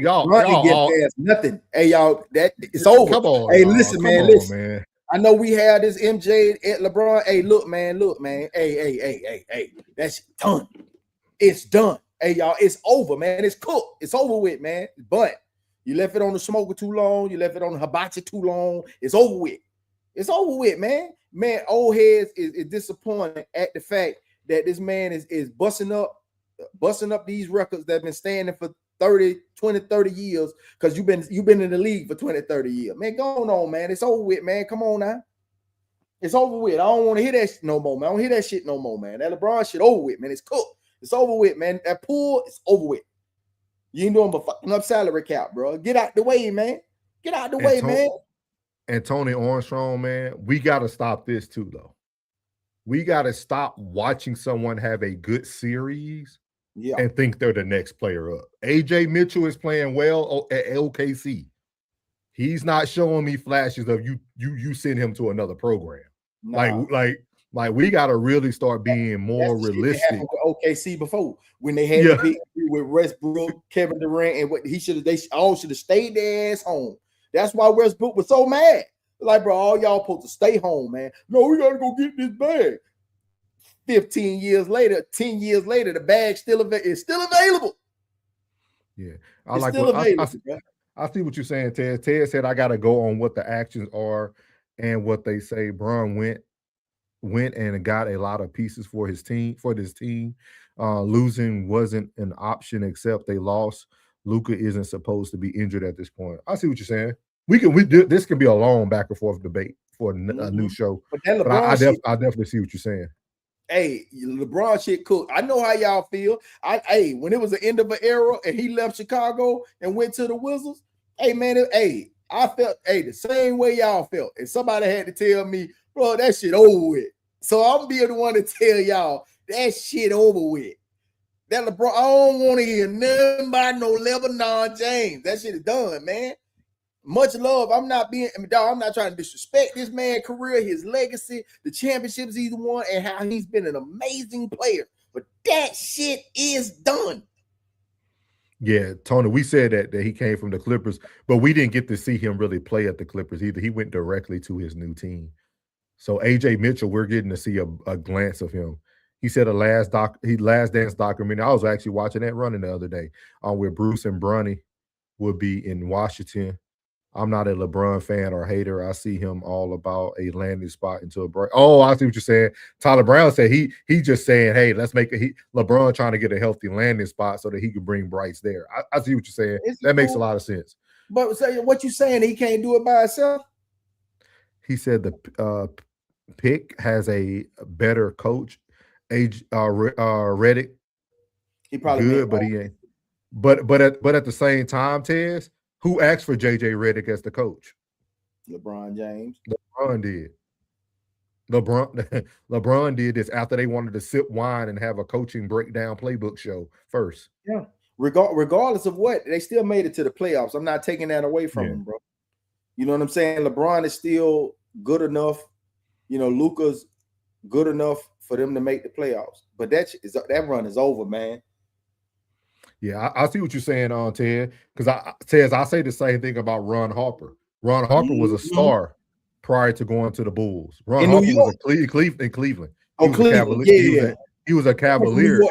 get past nothing. Hey, y'all, that it's over. Come on. Hey, y'all. listen, Come man. on, Listen. man. I know we had this MJ at LeBron. Hey, look, man. Hey. That's done. It's done. Hey, y'all, it's over, man. It's cooked. It's over with, man. But you left it on the smoker too long. You left it on the hibachi too long. It's over with. It's over with, man. Man, old heads is disappointed at the fact that this man is busting up these records that have been standing for 30 years, because you've been in the league for 20, 30 years. Man, go on, man. It's over with, man. Come on now. It's over with. I don't want to hear that shit no more, man. I don't hear that shit no more, man. That LeBron shit over with, man. It's cooked. It's over with, man. That pool is over with. You ain't doing but fucking up salary cap, bro. Get out the way, man. Get out the way, man. And Tony Armstrong, man, we got to stop this too, though. We got to stop watching someone have a good series and think they're the next player up. AJ Mitchell is playing well at LKC. He's not showing me flashes of you send him to another program. Nah. Like we got to really start being more realistic. With OKC before, when they had the big with Westbrook, Kevin Durant, and what they all should have stayed their ass home. That's why Westbrook was so mad. Like, bro, all y'all supposed to stay home, man. No, we gotta go get this bag. 10 years later, the bag is still available. Yeah, I see what you're saying, Ted. Ted said I gotta go on what the actions are and what they say. Bron went and got a lot of pieces for his team. Losing wasn't an option, except they lost. Luka isn't supposed to be injured at this point. I see what you're saying. This can be a long back and forth debate for a new show. But I definitely see what you're saying. Hey, LeBron shit cooked. I know how y'all feel. When it was the end of an era and he left Chicago and went to the Wizards, hey man, I felt the same way y'all felt. And somebody had to tell me, bro, that shit over with. So I'm being the one to tell y'all that shit over with. That LeBron, I don't want to hear nothing about no LeBron James. That shit is done, man. Much love. I'm not trying to disrespect this man's career, his legacy, the championships he's won, and how he's been an amazing player. But that shit is done. Yeah, Tony, we said that he came from the Clippers, but we didn't get to see him really play at the Clippers either. He went directly to his new team. So AJ Mitchell, we're getting to see a glance of him. He said Last Dance documentary. I was actually watching that running the other day where Bruce and Bronny would be in Washington. I'm not a LeBron fan or hater. I see him all about a landing spot into a break. Oh, I see what you're saying. Tyler Brown said he just saying, hey, let's make LeBron trying to get a healthy landing spot so that he can bring Bryce there. I see what you're saying. That makes a lot of sense. But say what you saying, he can't do it by himself? He said the pick has a better coach. Redick, he probably good, but he ain't. But at the same time, Tez, who asked for JJ Redick as the coach? LeBron James. LeBron did. LeBron did this after they wanted to sip wine and have a coaching breakdown playbook show first. Yeah. Regardless of what, they still made it to the playoffs. I'm not taking that away from them, bro. You know what I'm saying? LeBron is still good enough. You know, Luka's good enough for them to make the playoffs. But that run is over, man. Yeah, I see what you're saying on Ted. Because I say the same thing about Ron Harper. Ron Harper was a star prior to going to the Bulls. Ron Harper was in Cleveland. He was a Cavalier,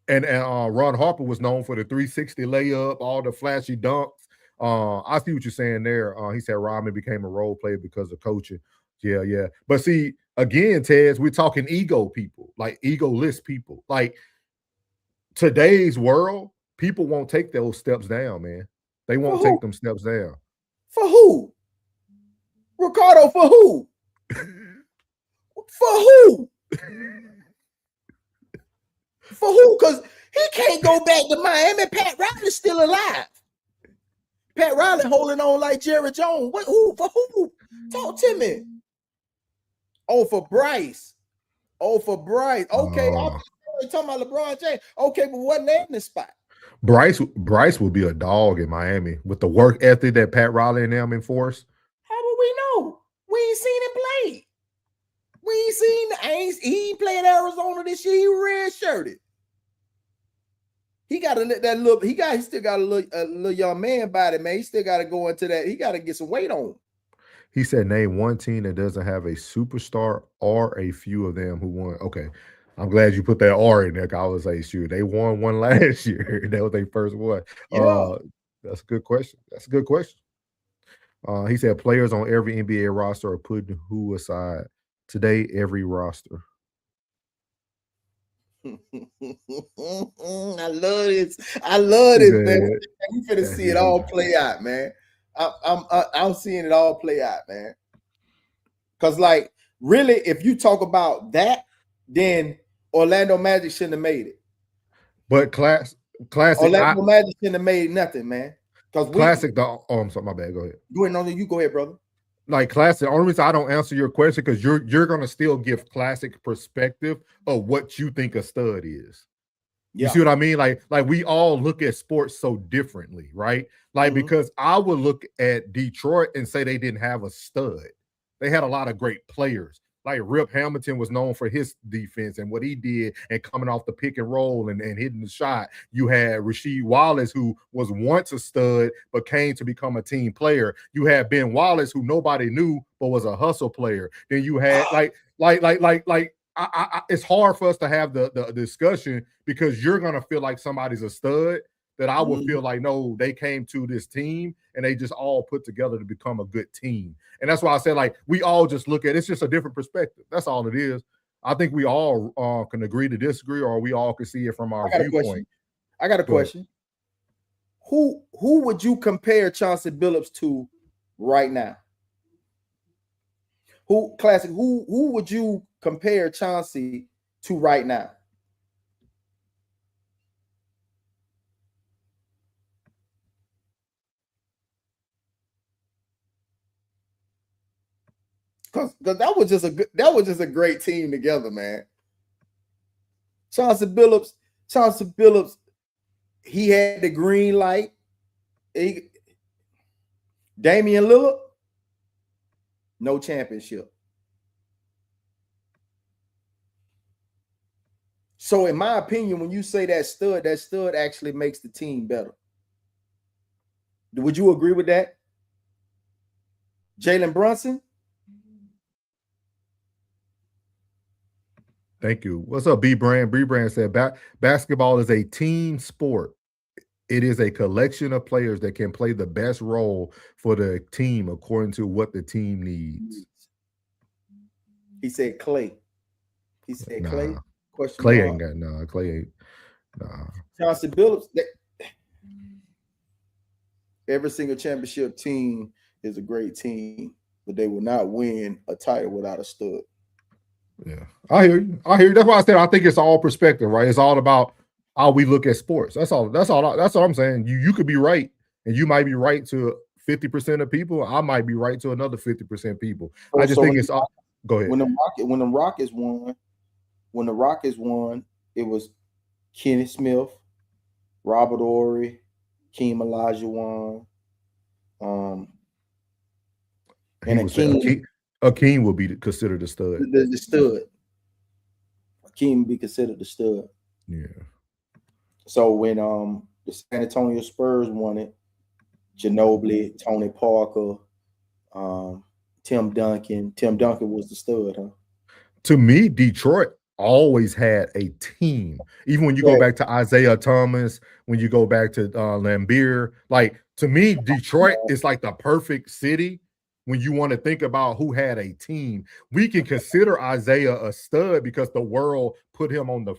and Ron Harper was known for the 360 layup, all the flashy dunks. I see what you're saying there. He said Rodman became a role player because of coaching. Yeah. But see, again, Tez, we're talking ego people, like egoless people. Like today's world, people won't take those steps down, man. They won't take them steps down. For who? Ricardo, for who? For who? For who? Because he can't go back to Miami. Pat Riley's still alive. Pat Riley holding on like Jerry Jones. Who? For who? Talk to me. Oh, for Bryce. Okay, I'm talking about LeBron James. Okay, but what landing spot? Bryce would be a dog in Miami with the work ethic that Pat Riley and them enforce. How would we know? We ain't seen him play. He ain't played Arizona this year. He red-shirted. he got to let that little. He still got a little young man body, man. He still got to go into that. He got to get some weight on him. He said, name one team that doesn't have a superstar or a few of them who won. Okay. I'm glad you put that R in there. I was like, shoot, they won one last year. That was their first one. Yeah. That's a good question. That's a good question. He said players on every NBA roster are putting who aside? Today, every roster. I love this. I love this, man. We finna see it all play out, man. I'm seeing it all play out, man. Because, like, really, if you talk about that, then Orlando Magic shouldn't have made it. But classic Orlando Magic shouldn't have made nothing, man. Because classic. I'm sorry, my bad. Go ahead. Go ahead, no, you go ahead, brother. Like classic. The only reason I don't answer your question because you're gonna still give classic perspective of what you think a stud is. You see what I mean? Like we all look at sports so differently, right? Like because I would look at Detroit and say they didn't have a stud. They had a lot of great players. Like Rip Hamilton was known for his defense and what he did and coming off the pick and roll and hitting the shot. You had Rasheed Wallace, who was once a stud but came to become a team player. You had Ben Wallace, who nobody knew but was a hustle player. Then you had it's hard for us to have the discussion because you're gonna feel like somebody's a stud. That I would feel like, no, they came to this team and they just all put together to become a good team. And that's why I said, like, we all just look at it's just a different perspective. That's all it is. I think we all can agree to disagree, or we all can see it from our viewpoint. I got a question. Who would you compare Chauncey Billups to right now? Who would you compare Chauncey to right now? Because that was just a great team together, man. Chauncey Billups, he had the green light. Damian Lillard, no championship. So, in my opinion, when you say that stud actually makes the team better. Would you agree with that? Jalen Brunson? Thank you. What's up, B Brand? B Brand said basketball is a team sport. It is a collection of players that can play the best role for the team according to what the team needs. He said Clay. He said Clay. Question Clay mark. ain't got Clay ain't. Chauncey Billups. Every single championship team is a great team, but they will not win a title without a stud. Yeah, I hear you. That's why I said I think it's all perspective, right? It's all about how we look at sports. That's all I'm saying. You could be right, and you might be right to 50% of people. I might be right to another 50% people. I just think it's all. Go ahead. When the Rockets won, it was Kenny Smith, Robert Ory, Keem Olajuwon, and Akeem will be considered a stud. The stud. Akeem will be considered the stud. Yeah. So when the San Antonio Spurs won it, Ginobili, Tony Parker, Tim Duncan. Tim Duncan was the stud, huh? To me, Detroit always had a team. Even when you go back to Isaiah Thomas, when you go back to Lambeer, like to me, Detroit is like the perfect city. When you want to think about who had a team, we can consider Isaiah a stud because the world put him on the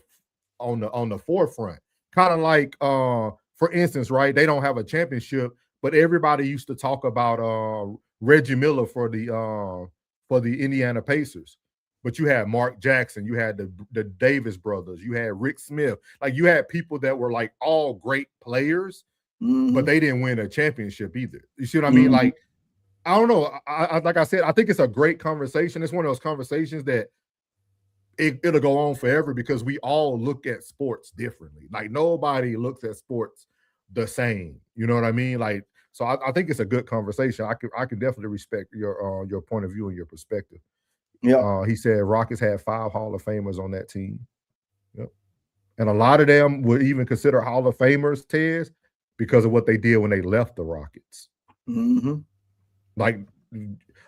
forefront. Kind of like, for instance, right? They don't have a championship, but everybody used to talk about Reggie Miller for the Indiana Pacers. But you had Mark Jackson, you had the Davis brothers, you had Rick Smith. Like you had people that were like all great players, but they didn't win a championship either. You see what I mean? Like, I don't know. Like I said, I think it's a great conversation. It's one of those conversations that it'll go on forever because we all look at sports differently. Like nobody looks at sports the same. You know what I mean? Like, so I think it's a good conversation. I can definitely respect your point of view and your perspective. Yeah. He said Rockets had 5 Hall of Famers on that team. Yep. And a lot of them would even consider Hall of Famers, Tez, because of what they did when they left the Rockets. Mm-hmm. Like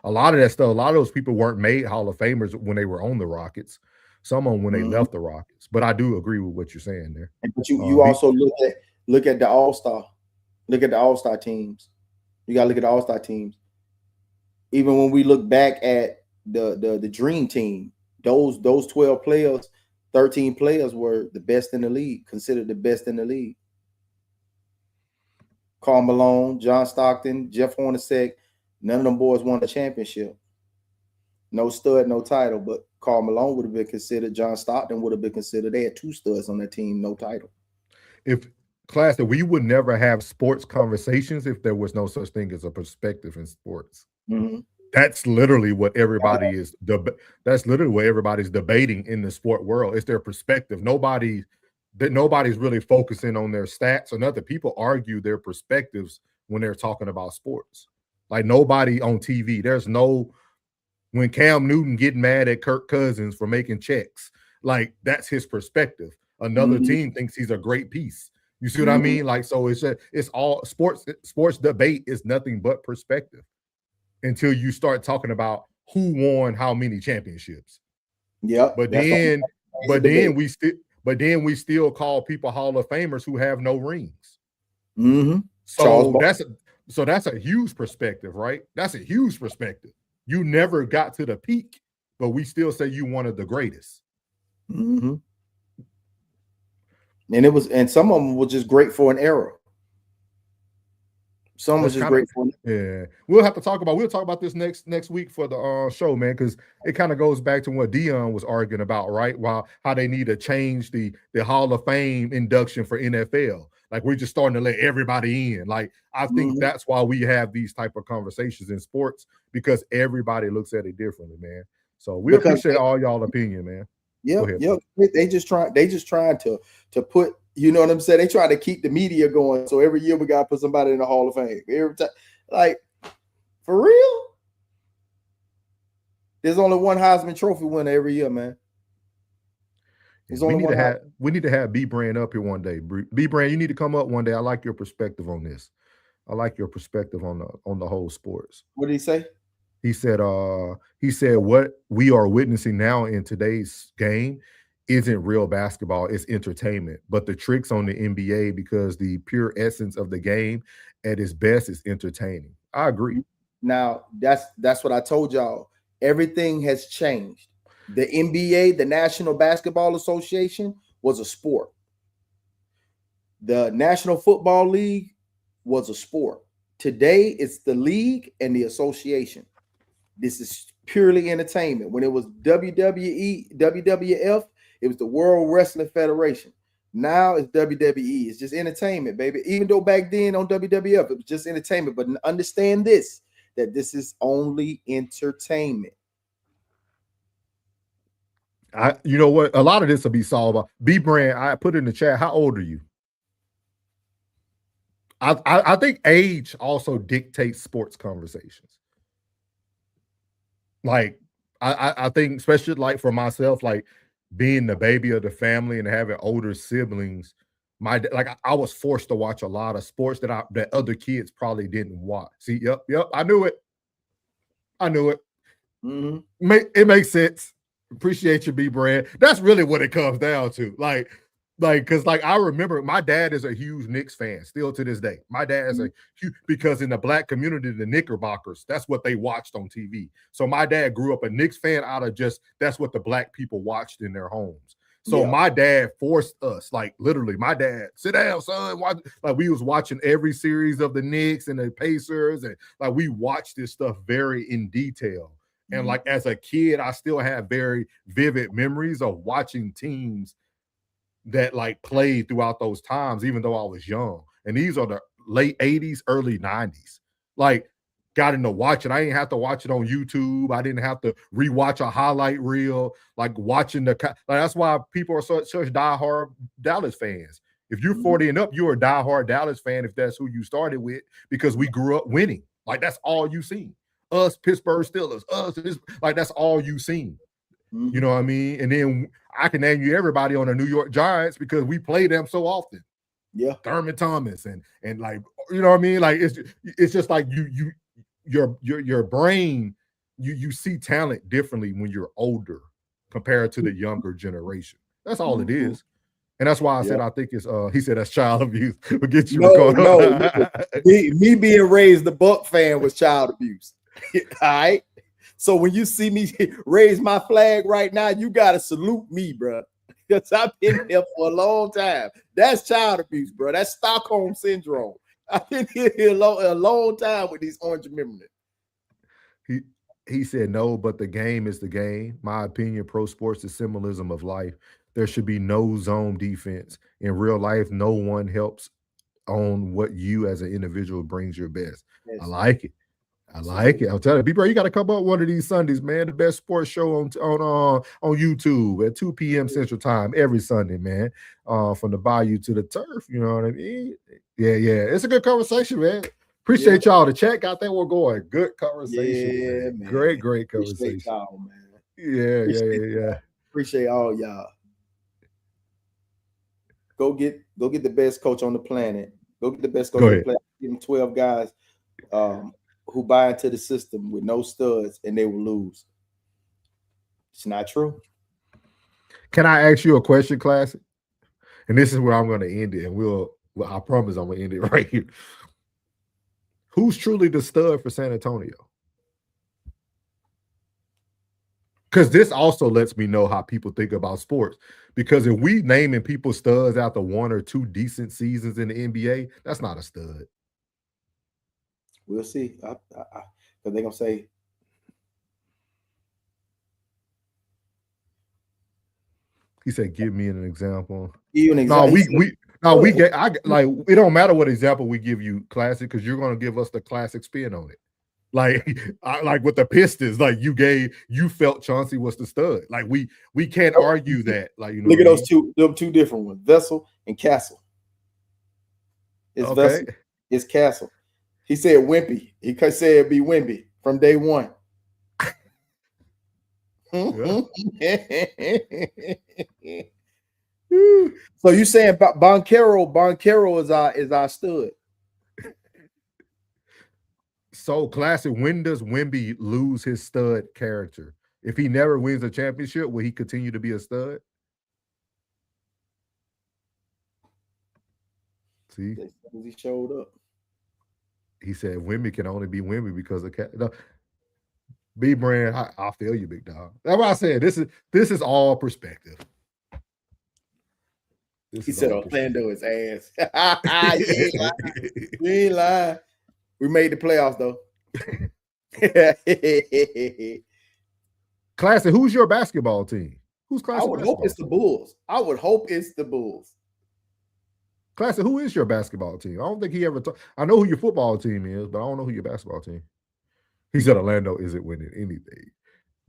a lot of that stuff, a lot of those people weren't made Hall of Famers when they were on the Rockets. Some of them when they left the Rockets. But I do agree with what you're saying there. But you also look at the All-Star. Look at the All-Star teams. You gotta look at the All-Star teams. Even when we look back at the Dream Team, those 12 players, 13 players were the best in the league, considered the best in the league. Karl Malone, John Stockton, Jeff Hornacek, none of them boys won a championship. No stud, no title, but Karl Malone would have been considered, John Stockton would have been considered. They had 2 studs on their team, no title. If class that we would never have sports conversations if there was no such thing as a perspective in sports. Mm-hmm. That's literally what everybody is. That's literally what everybody's debating in the sport world. It's their perspective. Nobody's really focusing on their stats or nothing. People argue their perspectives when they're talking about sports. Like nobody on TV. There's no when Cam Newton getting mad at Kirk Cousins for making checks. Like that's his perspective. Another team thinks he's a great piece. You see what I mean? Like so, it's all sports. Sports debate is nothing but perspective. Until you start talking about who won how many championships. Yeah. But then we still call people Hall of Famers who have no rings. Mm-hmm. So that's a huge perspective, right? That's a huge perspective. You never got to the peak, but we still say you one of the greatest. Mm-hmm. And some of them were just great for an era. Some was just great for yeah. We'll talk about this next week for the show, man, because it kind of goes back to what Dion was arguing about, right? How they need to change the Hall of Fame induction for NFL. Like we're just starting to let everybody in. Like I think that's why we have these type of conversations in sports because everybody looks at it differently, man. So we appreciate all y'all opinion, man. Yeah. They just trying to put. You know what I'm saying? They try to keep the media going. So every year we got to put somebody in the Hall of Fame. Every time, like, for real? There's only one Heisman Trophy winner every year, man. We need to have B Brand up here one day. B Brand, you need to come up one day. I like your perspective on this. I like your perspective on the whole sports. What did he say? He said what we are witnessing now in today's game isn't real basketball, it's entertainment. But the tricks on the NBA, because the pure essence of the game at its best is entertaining. I agree. Now, that's what I told y'all. Everything has changed. The NBA, the National Basketball Association, was a sport. The National Football League was a sport. Today, it's the league and the association. This is purely entertainment. When it was WWE, WWF, it was the World Wrestling Federation. Now it's WWE. It's just entertainment, baby. Even though back then on WWF, it was just entertainment. But understand this, that this is only entertainment. You know what? A lot of this will be solved. B Brand, I put in the chat, how old are you? I think age also dictates sports conversations. Like, I think, especially like for myself, like, being the baby of the family and having older siblings, I was forced to watch a lot of sports that other kids probably didn't watch. See, yep, I knew it. Mm-hmm. It makes sense. Appreciate you, B Brand. That's really what it comes down to. Because I remember my dad is a huge Knicks fan still to this day. My dad is a huge, because in the black community, the Knickerbockers, that's what they watched on TV. So my dad grew up a Knicks fan that's what the black people watched in their homes. So my dad forced us, like literally, my dad, sit down, son. Watch. Like we was watching every series of the Knicks and the Pacers, and like we watched this stuff very in detail. And like as a kid, I still have very vivid memories of watching teams that like played throughout those times, even though I was young. And these are the late 80s, early 90s. Like, got into watching. I didn't have to watch it on YouTube. I didn't have to rewatch a highlight reel. Like watching that's why people are such diehard Dallas fans. If you're 40 and up, you're a diehard Dallas fan if that's who you started with, because we grew up winning. Like that's all you seen. Us, Pittsburgh Steelers, us, like that's all you seen. You know what I mean? And then I can name you everybody on the New York Giants because we play them so often. Yeah, Thurman Thomas and like, you know what I mean? Like it's just like your brain, you see talent differently when you're older compared to the younger generation. That's all it is. And that's why I said I think it's he said that's child abuse. We'll get you no. me being raised the Buck fan was child abuse. All right. So when you see me raise my flag right now, you gotta salute me, bro. Because I've been here for a long time. That's child abuse, bro. That's Stockholm syndrome. I've been here a long time with these orange memories. He said no, but the game is the game. My opinion, pro sports is symbolism of life. There should be no zone defense. In real life, no one helps on what you as an individual brings your best. Yes. I like it. I like it. I'll tell you, B-Bro, you got to come up one of these Sundays, man. The best sports show on YouTube at 2 p.m. Central Time every Sunday, man. From the Bayou to the Turf. You know what I mean? Yeah. It's a good conversation, man. Appreciate y'all. The chat got that one going. Good conversation. Man. Great conversation. Appreciate y'all, man. Yeah. Appreciate all y'all. Go get the best coach on the planet. Go get the best coach on the planet. Give them 12 guys who buy into the system with no studs, and they will lose. It's not true. Can I ask you a question, Classic? And this is where I'm going to end it, and I promise I'm going to end it right here. Who's truly the stud for San Antonio? Because this also lets me know how people think about sports. Because if we naming people studs after 1 or 2 decent seasons in the NBA, that's not a stud. We'll see. Because they're going to say. He said, give me an example. Give you an example. It don't matter what example we give you, Classic, because you're going to give us the classic spin on it. Like with the Pistons, like you felt Chauncey was the stud. Like we can't argue that. Like, you know, look at them two different ones, Vessel and Castle. It's okay. Vessel, it's Castle. He said Wimpy. He could say it'd be Wimpy from day one. So you saying Boncaro is our stud? So Classic, when does Wemby lose his stud character? If he never wins a championship, will he continue to be a stud? See, he showed up. He said Wemby can only be Wemby because of B-Brand. I feel you, big dog. That's what I said. This is all perspective. He said Orlando is ass. You ain't lying. We made the playoffs though. Classic, who's your basketball team? Who's Classic? I would hope it's the Bulls. I would hope it's the Bulls. Classic, who is your basketball team? I don't think he ever I know who your football team is, but I don't know who your basketball team. He said Orlando isn't winning anything.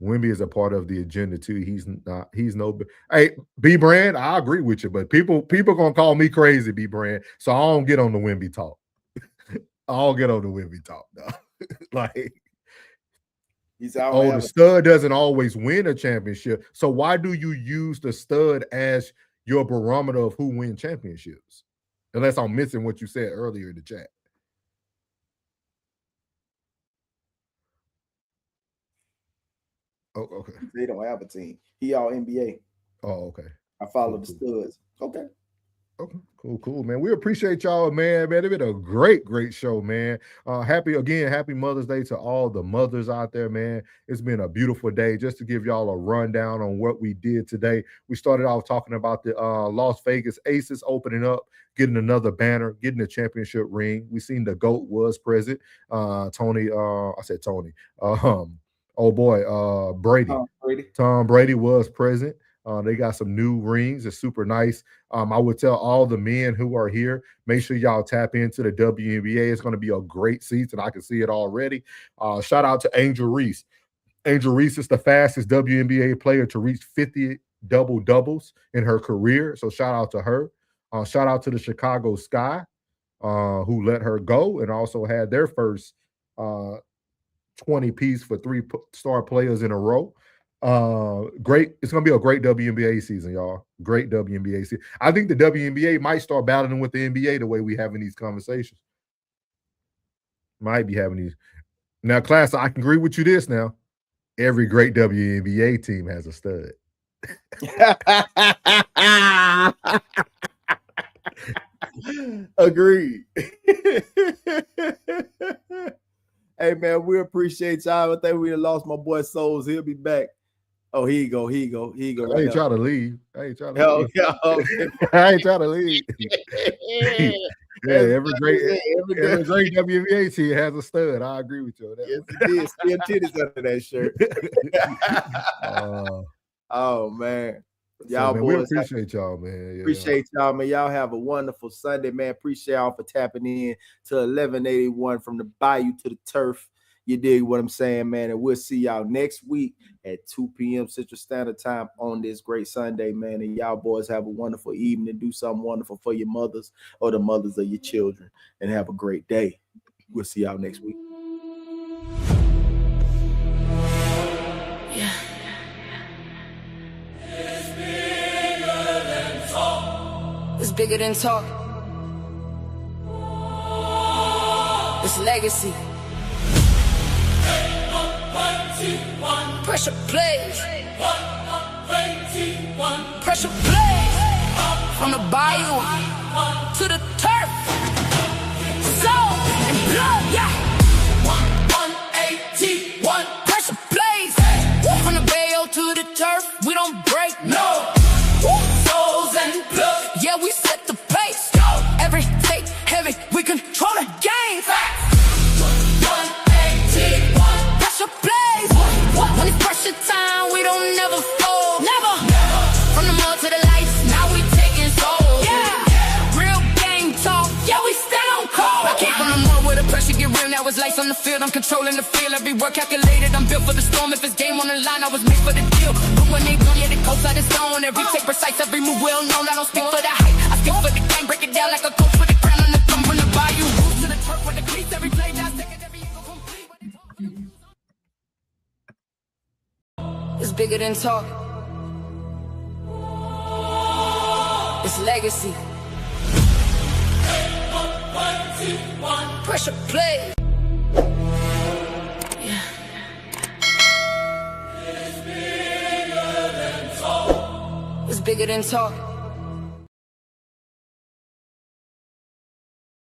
Wemby is a part of the agenda too. He's no. Hey, B-Brand, I agree with you, but people gonna call me crazy, B-Brand. So I don't get on the Wemby talk. I'll get on the Wemby talk now. Like, the stud doesn't always win a championship. So why do you use the stud as your barometer of who wins championships? Unless I'm missing what you said earlier in the chat. Oh, okay. They don't have a team. He all NBA. Oh, okay. I follow the studs. Okay. Okay, cool, man. We appreciate y'all, man. It's been a great show, man. Happy Mother's Day to all the mothers out there, man. It's been a beautiful day. Just to give y'all a rundown on what we did today. We started off talking about the Las Vegas Aces opening up, getting another banner, getting a championship ring. We seen the GOAT was present. Brady. Tom Brady was present. They got some new rings. It's super nice. I would tell all the men who are here, make sure y'all tap into the WNBA. It's going to be a great season. I can see it already. Shout out to Angel Reese. Angel Reese is the fastest WNBA player to reach 50 double-doubles in her career. So shout out to her. Shout out to the Chicago Sky, who let her go and also had their first 20-piece for 3-star players in a row. Great. It's gonna be a great WNBA season, y'all. Great WNBA season. I think the WNBA might start battling with the NBA the way we having these conversations. Might be having these. Now, class, I can agree with you this now. Every great WNBA team has a stud. Agreed. Hey man, we appreciate y'all. I think we done lost my boy Souls. He'll be back. Oh, here you go. Here you go. Here you go. I ain't trying to leave. I ain't trying to leave. I ain't trying to leave. Yeah, every great WNBA team has a stud. I agree with you on that. Yes, it is. Still titties under that shirt. Oh man. Y'all man, boys, we appreciate y'all, man. Yeah. Appreciate y'all, man. Y'all have a wonderful Sunday, man. Appreciate y'all for tapping in to 1181 from the Bayou to the Turf. You dig what I'm saying, man? And we'll see y'all next week at 2 p.m. Central Standard Time on this great Sunday, man. And y'all boys have a wonderful evening. Do something wonderful for your mothers or the mothers of your children. And have a great day. We'll see y'all next week. Yeah. It's bigger than talk. It's legacy. Pressure plays. Pressure plays. From the bayou to the turf. Soul and blood, yeah. 181. Pressure plays. From the bayou to the turf. We don't break, no. Souls and blood. Yeah, we set the pace. Every take heavy, we control the game. 181. Pressure plays. When it's pressure time, we don't never fold. Never. From the mud to the lights, now we taking souls. Yeah. Real game talk. Yeah, we stand on call. I came from the mud where the pressure get real. Now it's lights on the field. I'm controlling the field. Every word calculated. I'm built for the storm. If it's game on the line, I was made for the deal. But when they gone, yeah, the coast out of stone. Every take precise, every move well known. I don't speak for the hype. I speak for the game. Break it down like a coach with a crown on the thumb. From the bayou to the turf with the cleats. Every play down, second, every eagle complete. It's bigger than talk. It's legacy. Pressure play. Yeah. It's bigger than talk.